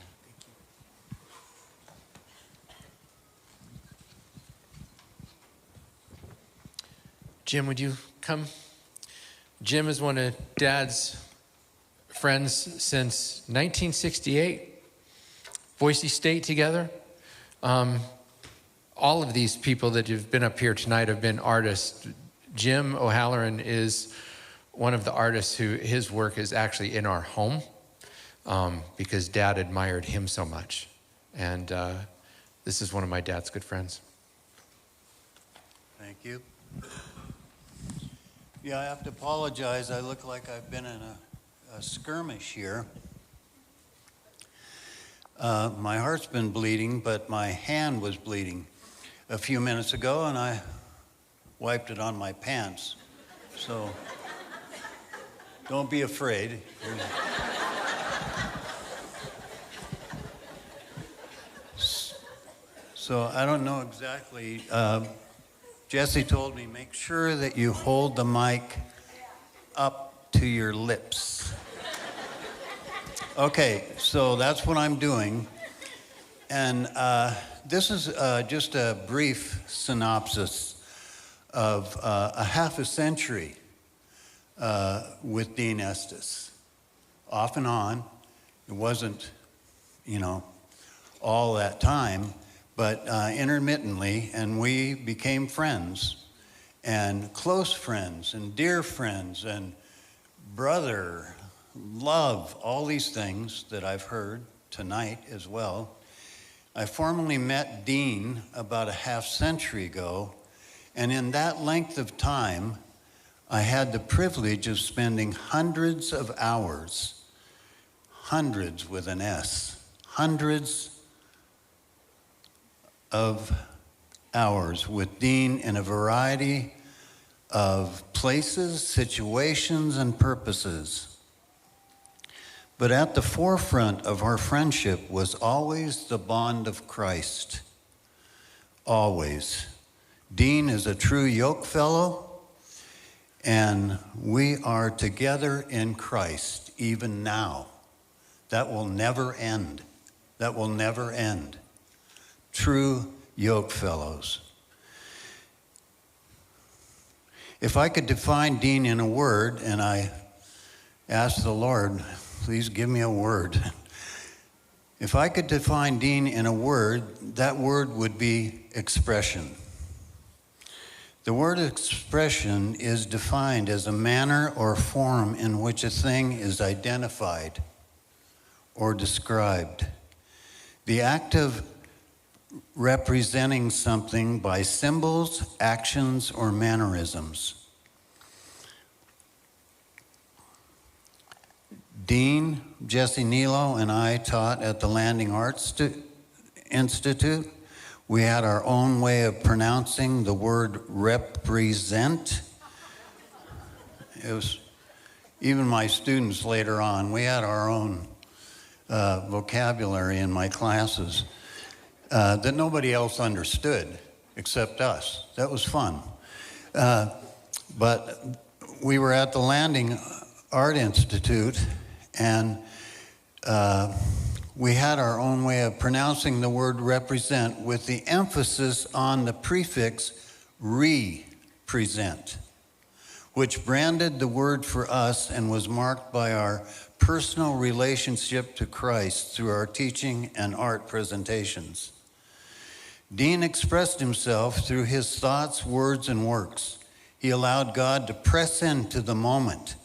Jim, would you come Jim is one of Dad's friends since 1968. Boise State together. All of these people that have been up here tonight have been artists. Jim O'Halloran is one of the artists who his work is actually in our home because Dad admired him so much. And this is one of my dad's good friends. Thank you. Yeah, I have to apologize. I look like I've been in a skirmish here. My heart's been bleeding, but my hand was bleeding a few minutes ago, and I wiped it on my pants. So don't be afraid. So I don't know exactly. Jesse told me, make sure that you hold the mic up to your lips. Okay, so that's what I'm doing. And this is just a brief synopsis of a half a century with Dean Estes. Off and on. It wasn't, all that time, but intermittently, and we became friends, and close friends, and dear friends, and brother, love, all these things that I've heard tonight as well. I formally met Dean about a half century ago, and in that length of time, I had the privilege of spending hundreds of hours, hundreds with an S, hundreds of hours with Dean in a variety of places, situations, and purposes. But at the forefront of our friendship was always the bond of Christ. Always. Dean is a true yoke fellow, and we are together in Christ even now. That will never end. That will never end. True yoke fellows. If I could define Dean in a word, and I asked the Lord, please give me a word. If I could define Dean in a word, that word would be expression. The word expression is defined as a manner or form in which a thing is identified or described. The act of representing something by symbols, actions, or mannerisms. Dean, Jesse Nilo, and I taught at the Landing Arts Institute. We had our own way of pronouncing the word represent. It was, even my students later on, we had our own vocabulary in my classes. That nobody else understood except us. That was fun. But we were at the Landing Art Institute, and we had our own way of pronouncing the word represent with the emphasis on the prefix represent, which branded the word for us and was marked by our personal relationship to Christ through our teaching and art presentations. Dean expressed himself through his thoughts, words, and works. He allowed God to press into the moment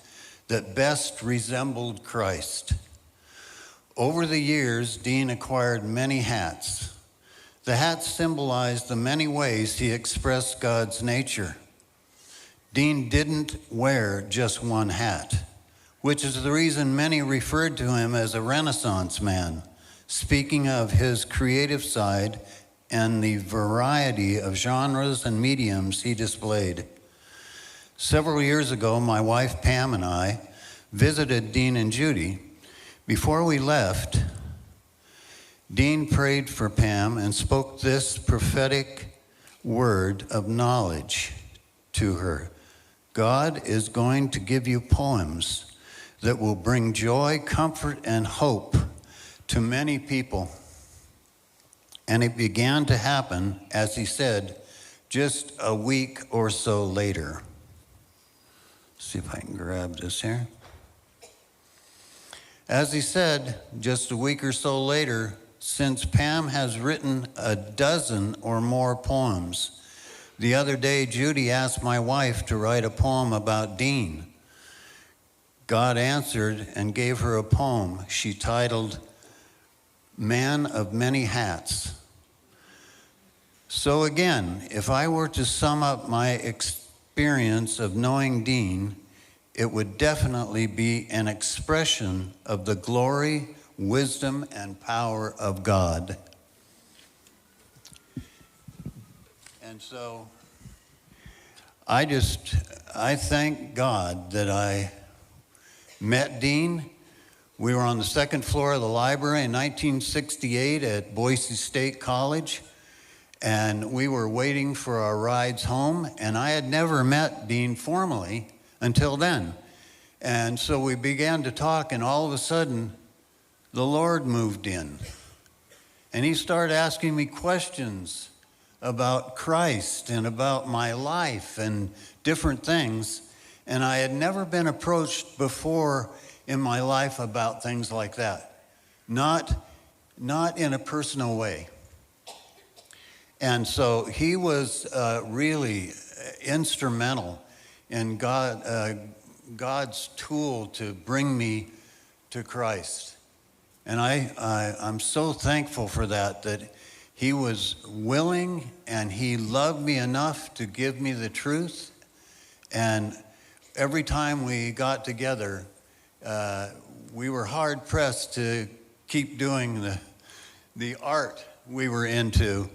that best resembled Christ. Over the years, Dean acquired many hats. The hats symbolized the many ways he expressed God's nature. Dean didn't wear just one hat, which is the reason many referred to him as a Renaissance man, speaking of his creative side and the variety of genres and mediums he displayed. Several years ago, my wife Pam and I visited Dean and Judy. Before we left, Dean prayed for Pam and spoke this prophetic word of knowledge to her. God is going to give you poems that will bring joy, comfort, and hope to many people. And it began to happen, as he said, just a week or so later. see if I can grab this here. As he said, just a week or so later, since Pam has written a dozen or more poems, the other day Judy asked my wife to write a poem about Dean. God answered and gave her a poem she titled Man of Many Hats. So again, if I were to sum up my experience of knowing Dean, it would definitely be an expression of the glory, wisdom, and power of God. And so I thank God that I met Dean. We were on the second floor of the library in 1968 at Boise State College, and we were waiting for our rides home, and I had never met Dean formally until then. And so we began to talk, and all of a sudden, the Lord moved in. And he started asking me questions about Christ and about my life and different things. And I had never been approached before in my life about things like that. Not in a personal way. And so he was really instrumental in God's tool to bring me to Christ. And I'm so thankful for that he was willing and he loved me enough to give me the truth. And every time we got together, we were hard pressed to keep doing the art we were into,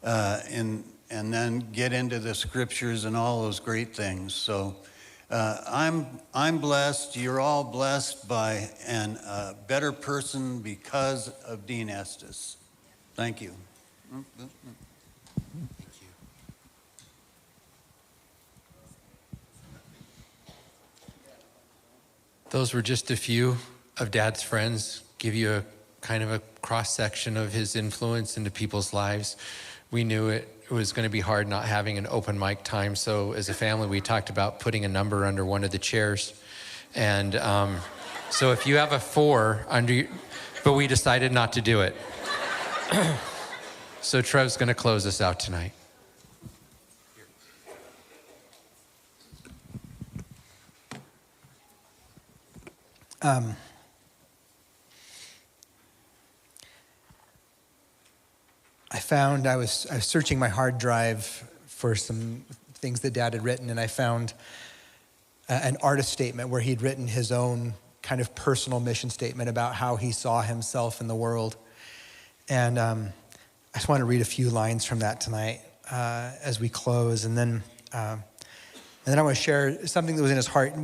and then get into the scriptures and all those great things. So I'm blessed. You're all blessed by a better person because of Dean Estes. Thank you. Those were just a few of Dad's friends, give you a kind of a cross-section of his influence into people's lives. We knew it was going to be hard not having an open mic time, so as a family we talked about putting a number under one of the chairs. And so if you have a 4 under, but we decided not to do it. So Trev's going to close us out tonight. I was searching my hard drive for some things that Dad had written, and I found an artist statement where he'd written his own kind of personal mission statement about how he saw himself in the world. And I just want to read a few lines from that tonight as we close, and then I want to share something that was in his heart.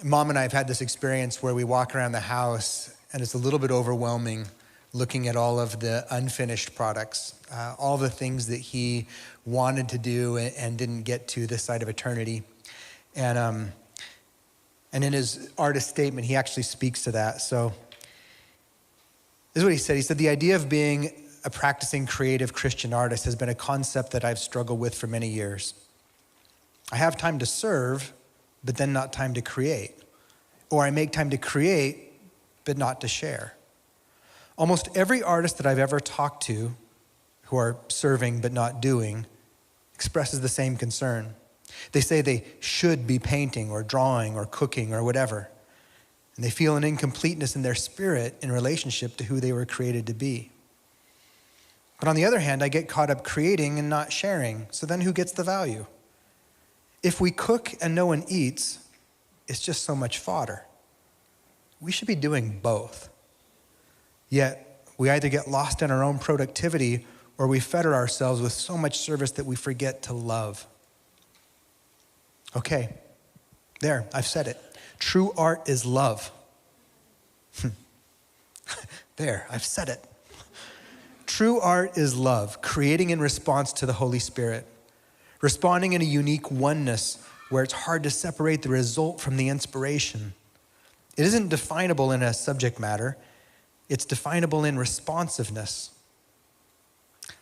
Mom and I have had this experience where we walk around the house, and it's a little bit overwhelming looking at all of the unfinished products, all the things that he wanted to do and didn't get to this side of eternity. And in his artist statement, he actually speaks to that. So this is what he said. He said, the idea of being a practicing creative Christian artist has been a concept that I've struggled with for many years. I have time to serve, but then not time to create. Or I make time to create, but not to share. Almost every artist that I've ever talked to who are serving but not doing expresses the same concern. They say they should be painting or drawing or cooking or whatever. And they feel an incompleteness in their spirit in relationship to who they were created to be. But on the other hand, I get caught up creating and not sharing. So then who gets the value? If we cook and no one eats, it's just so much fodder. We should be doing both. Yet we either get lost in our own productivity or we fetter ourselves with so much service that we forget to love. Okay, there, I've said it. True art is love. There, I've said it. True art is love, creating in response to the Holy Spirit, responding in a unique oneness where it's hard to separate the result from the inspiration. It isn't definable in a subject matter. It's definable in responsiveness.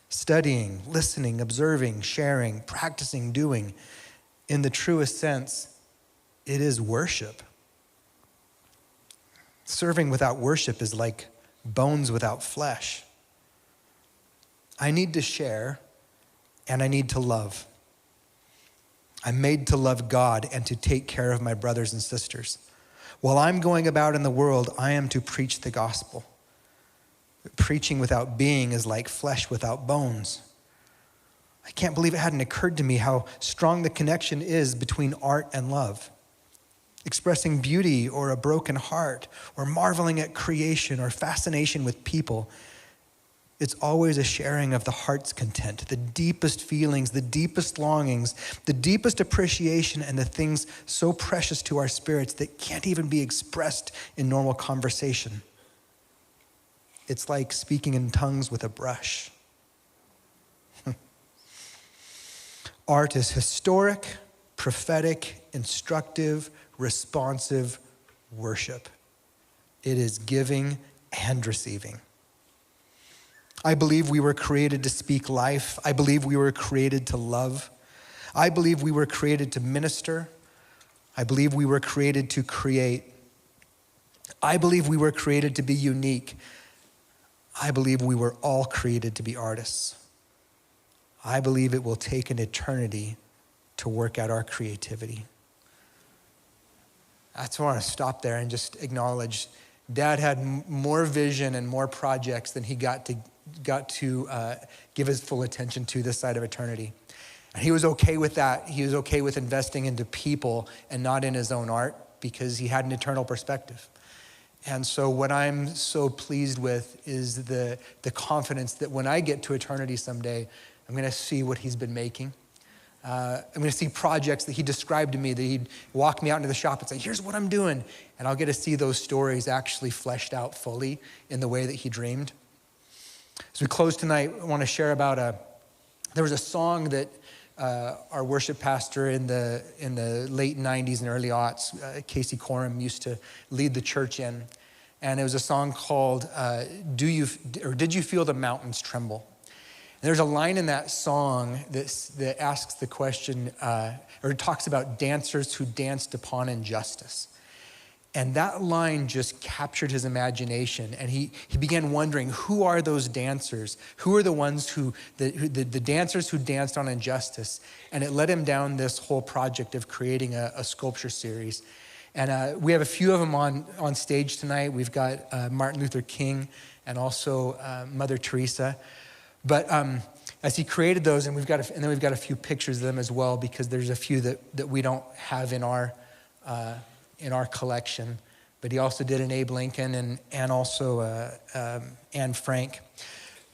Studying, listening, observing, sharing, practicing, doing. in the truest sense, it is worship. Serving without worship is like bones without flesh. I need to share and I need to love. I'm made to love God and to take care of my brothers and sisters. While I'm going about in the world, I am to preach the gospel. Preaching without being is like flesh without bones. I can't believe it hadn't occurred to me how strong the connection is between art and love. Expressing beauty or a broken heart or marveling at creation or fascination with people, it's always a sharing of the heart's content, the deepest feelings, the deepest longings, the deepest appreciation, and the things so precious to our spirits that can't even be expressed in normal conversation. It's like speaking in tongues with a brush. Art is historic, prophetic, instructive, responsive worship. It is giving and receiving. I believe we were created to speak life. I believe we were created to love. I believe we were created to minister. I believe we were created to create. I believe we were created to be unique. I believe we were all created to be artists. I believe it will take an eternity to work out our creativity. That's why I want to stop there and just acknowledge Dad had more vision and more projects than he got to give his full attention to this side of eternity. And he was okay with that. He was okay with investing into people and not in his own art because he had an eternal perspective. And so what I'm so pleased with is the confidence that when I get to eternity someday, I'm going to see what he's been making. I'm going to see projects that he described to me, that he'd walk me out into the shop and say, here's what I'm doing. And I'll get to see those stories actually fleshed out fully in the way that he dreamed. As we close tonight, I want to share about there was a song that our worship pastor in the late 90s and early aughts, Casey Coram, used to lead the church in. And it was a song called Did You Feel the Mountains Tremble? And there's a line in that song that asks the question, or talks about dancers who danced upon injustice. And that line just captured his imagination. And he began wondering, who are those dancers? Who are the ones the dancers who danced on injustice? And it led him down this whole project of creating a sculpture series. And we have a few of them on stage tonight. We've got Martin Luther King and also Mother Teresa. But as he created those, and we've got a few pictures of them as well, because there's a few that we don't have in our collection. But he also did an Abe Lincoln and also Anne Frank.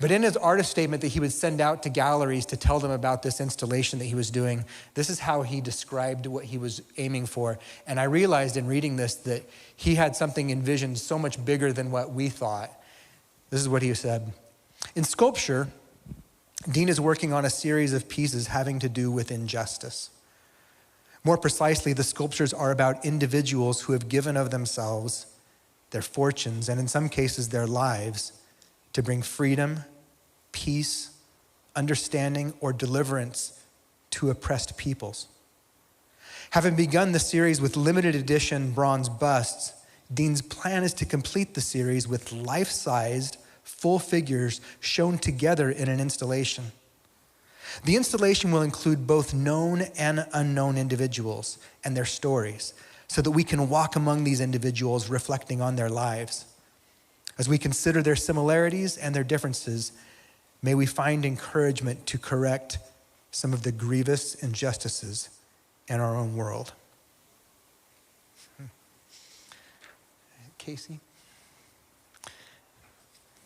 But in his artist statement that he would send out to galleries to tell them about this installation that he was doing, this is how he described what he was aiming for. And I realized in reading this that he had something envisioned so much bigger than what we thought. This is what he said. In sculpture, Dean is working on a series of pieces having to do with injustice. More precisely, the sculptures are about individuals who have given of themselves, their fortunes, and in some cases their lives, to bring freedom, peace, understanding, or deliverance to oppressed peoples. Having begun the series with limited edition bronze busts, Dean's plan is to complete the series with life-sized, full figures shown together in an installation. The installation will include both known and unknown individuals and their stories, so that we can walk among these individuals reflecting on their lives. As we consider their similarities and their differences, may we find encouragement to correct some of the grievous injustices in our own world. Casey?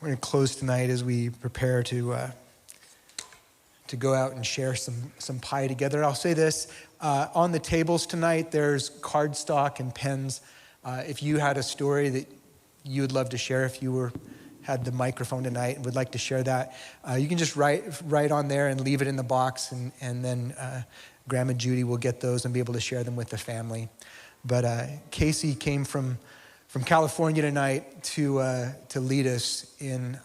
We're going to close tonight as we prepare to go out and share some pie together. I'll say this, on the tables tonight, there's cardstock and pens. If you had a story that you would love to share, if you had the microphone tonight and would like to share that, you can just write on there and leave it in the box, and then Grandma Judy will get those and be able to share them with the family. But Casey came from California tonight to lead us in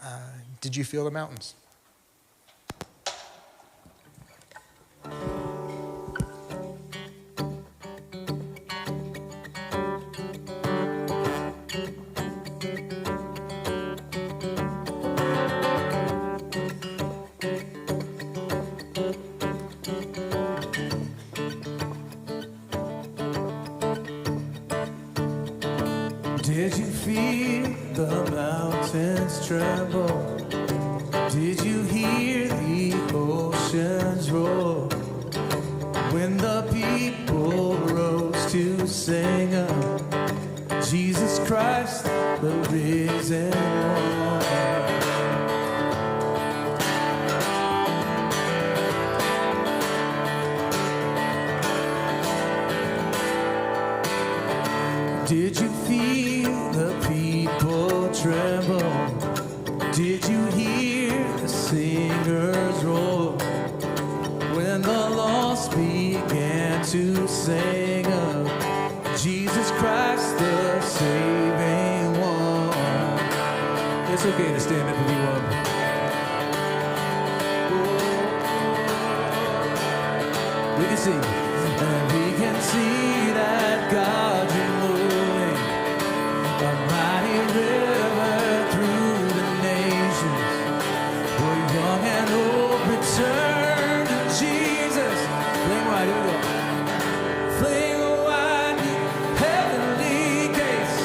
Did You Feel the Mountains? Did you feel the mountains tremble? Did you hear the oceans roar? When the people rose to sing of Jesus Christ, the risen one. Did you feel the people tremble? Did you hear the singers roar? When the lost began to sing of Jesus Christ, the saving one. It's okay to stand up if you want. We can sing, and we can see that God, you're moving a mighty river through the nations. Where young and old return to Jesus. Fling wide, here we go. Fling wide the heavenly gates.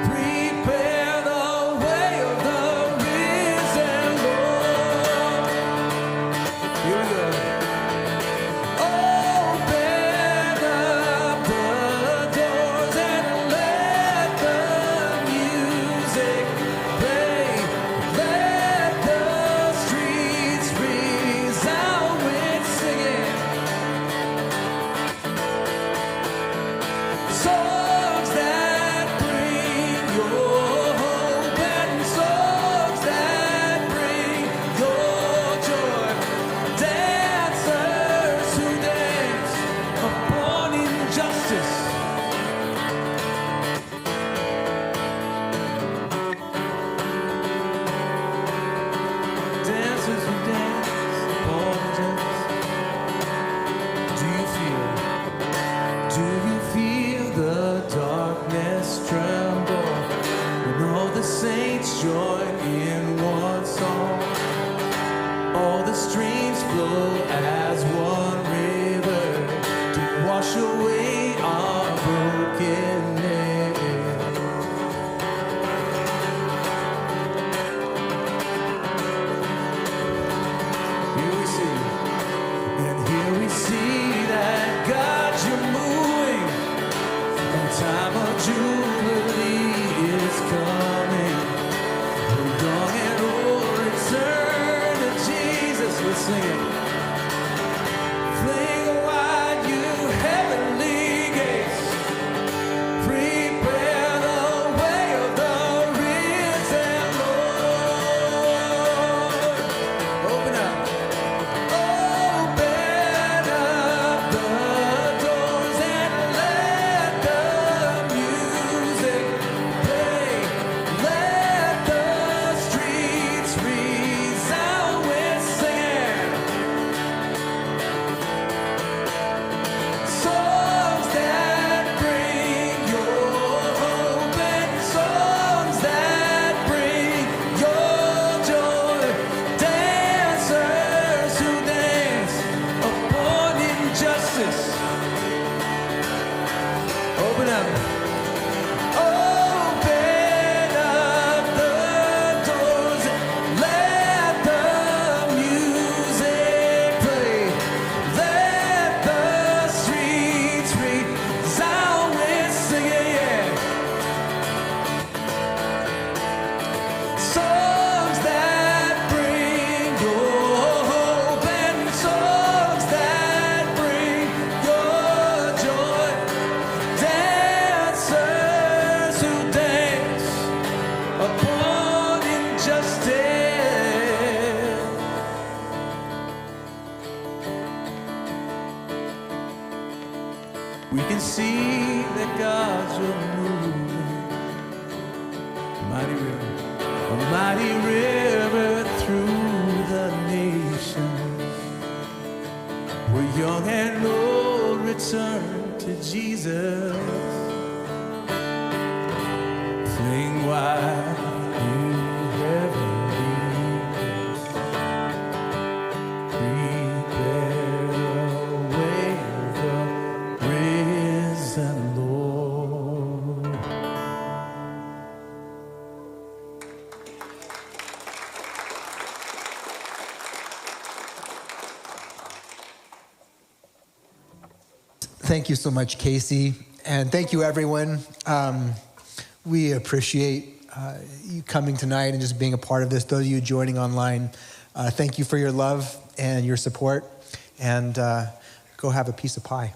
Prepare the way of the risen Lord. Here we go. Open up the doors and let the music play. Let the streets resound with singing. Songs that bring your hope and songs that bring your joy. Dancers who dance upon injustice. Dancers who dance upon injustice. Do you feel the darkness tremble when all the saints join in one song? All the streams flow as one river to wash away our brokenness. Here we see, and here we see that God, you're moving. The time of Jubilee is coming. The young and old return to Jesus. Let's sing it. Fling wide, you heavenly gates. Prepare the way of the risen Lord. Open up. Open up the doors and let the music play. Let the streets resound with singing. Songs that bring your hope and songs that bring your joy. Dancers who dance upon injustice. Open up. Open up the doors. Let the music play. Let the streets resound with singing. Songs that bring your hope and songs that bring your joy. Dancers who dance upon injustice. We can see that God's moving. A mighty river through the nations. Where young and old return to Jesus. Fling wide, you heavenly gates. Prepare the way of the risen Lord. thank you so much, Casey. And thank you, everyone. We appreciate you coming tonight and just being a part of this. Those of you joining online, thank you for your love and your support. And go have a piece of pie.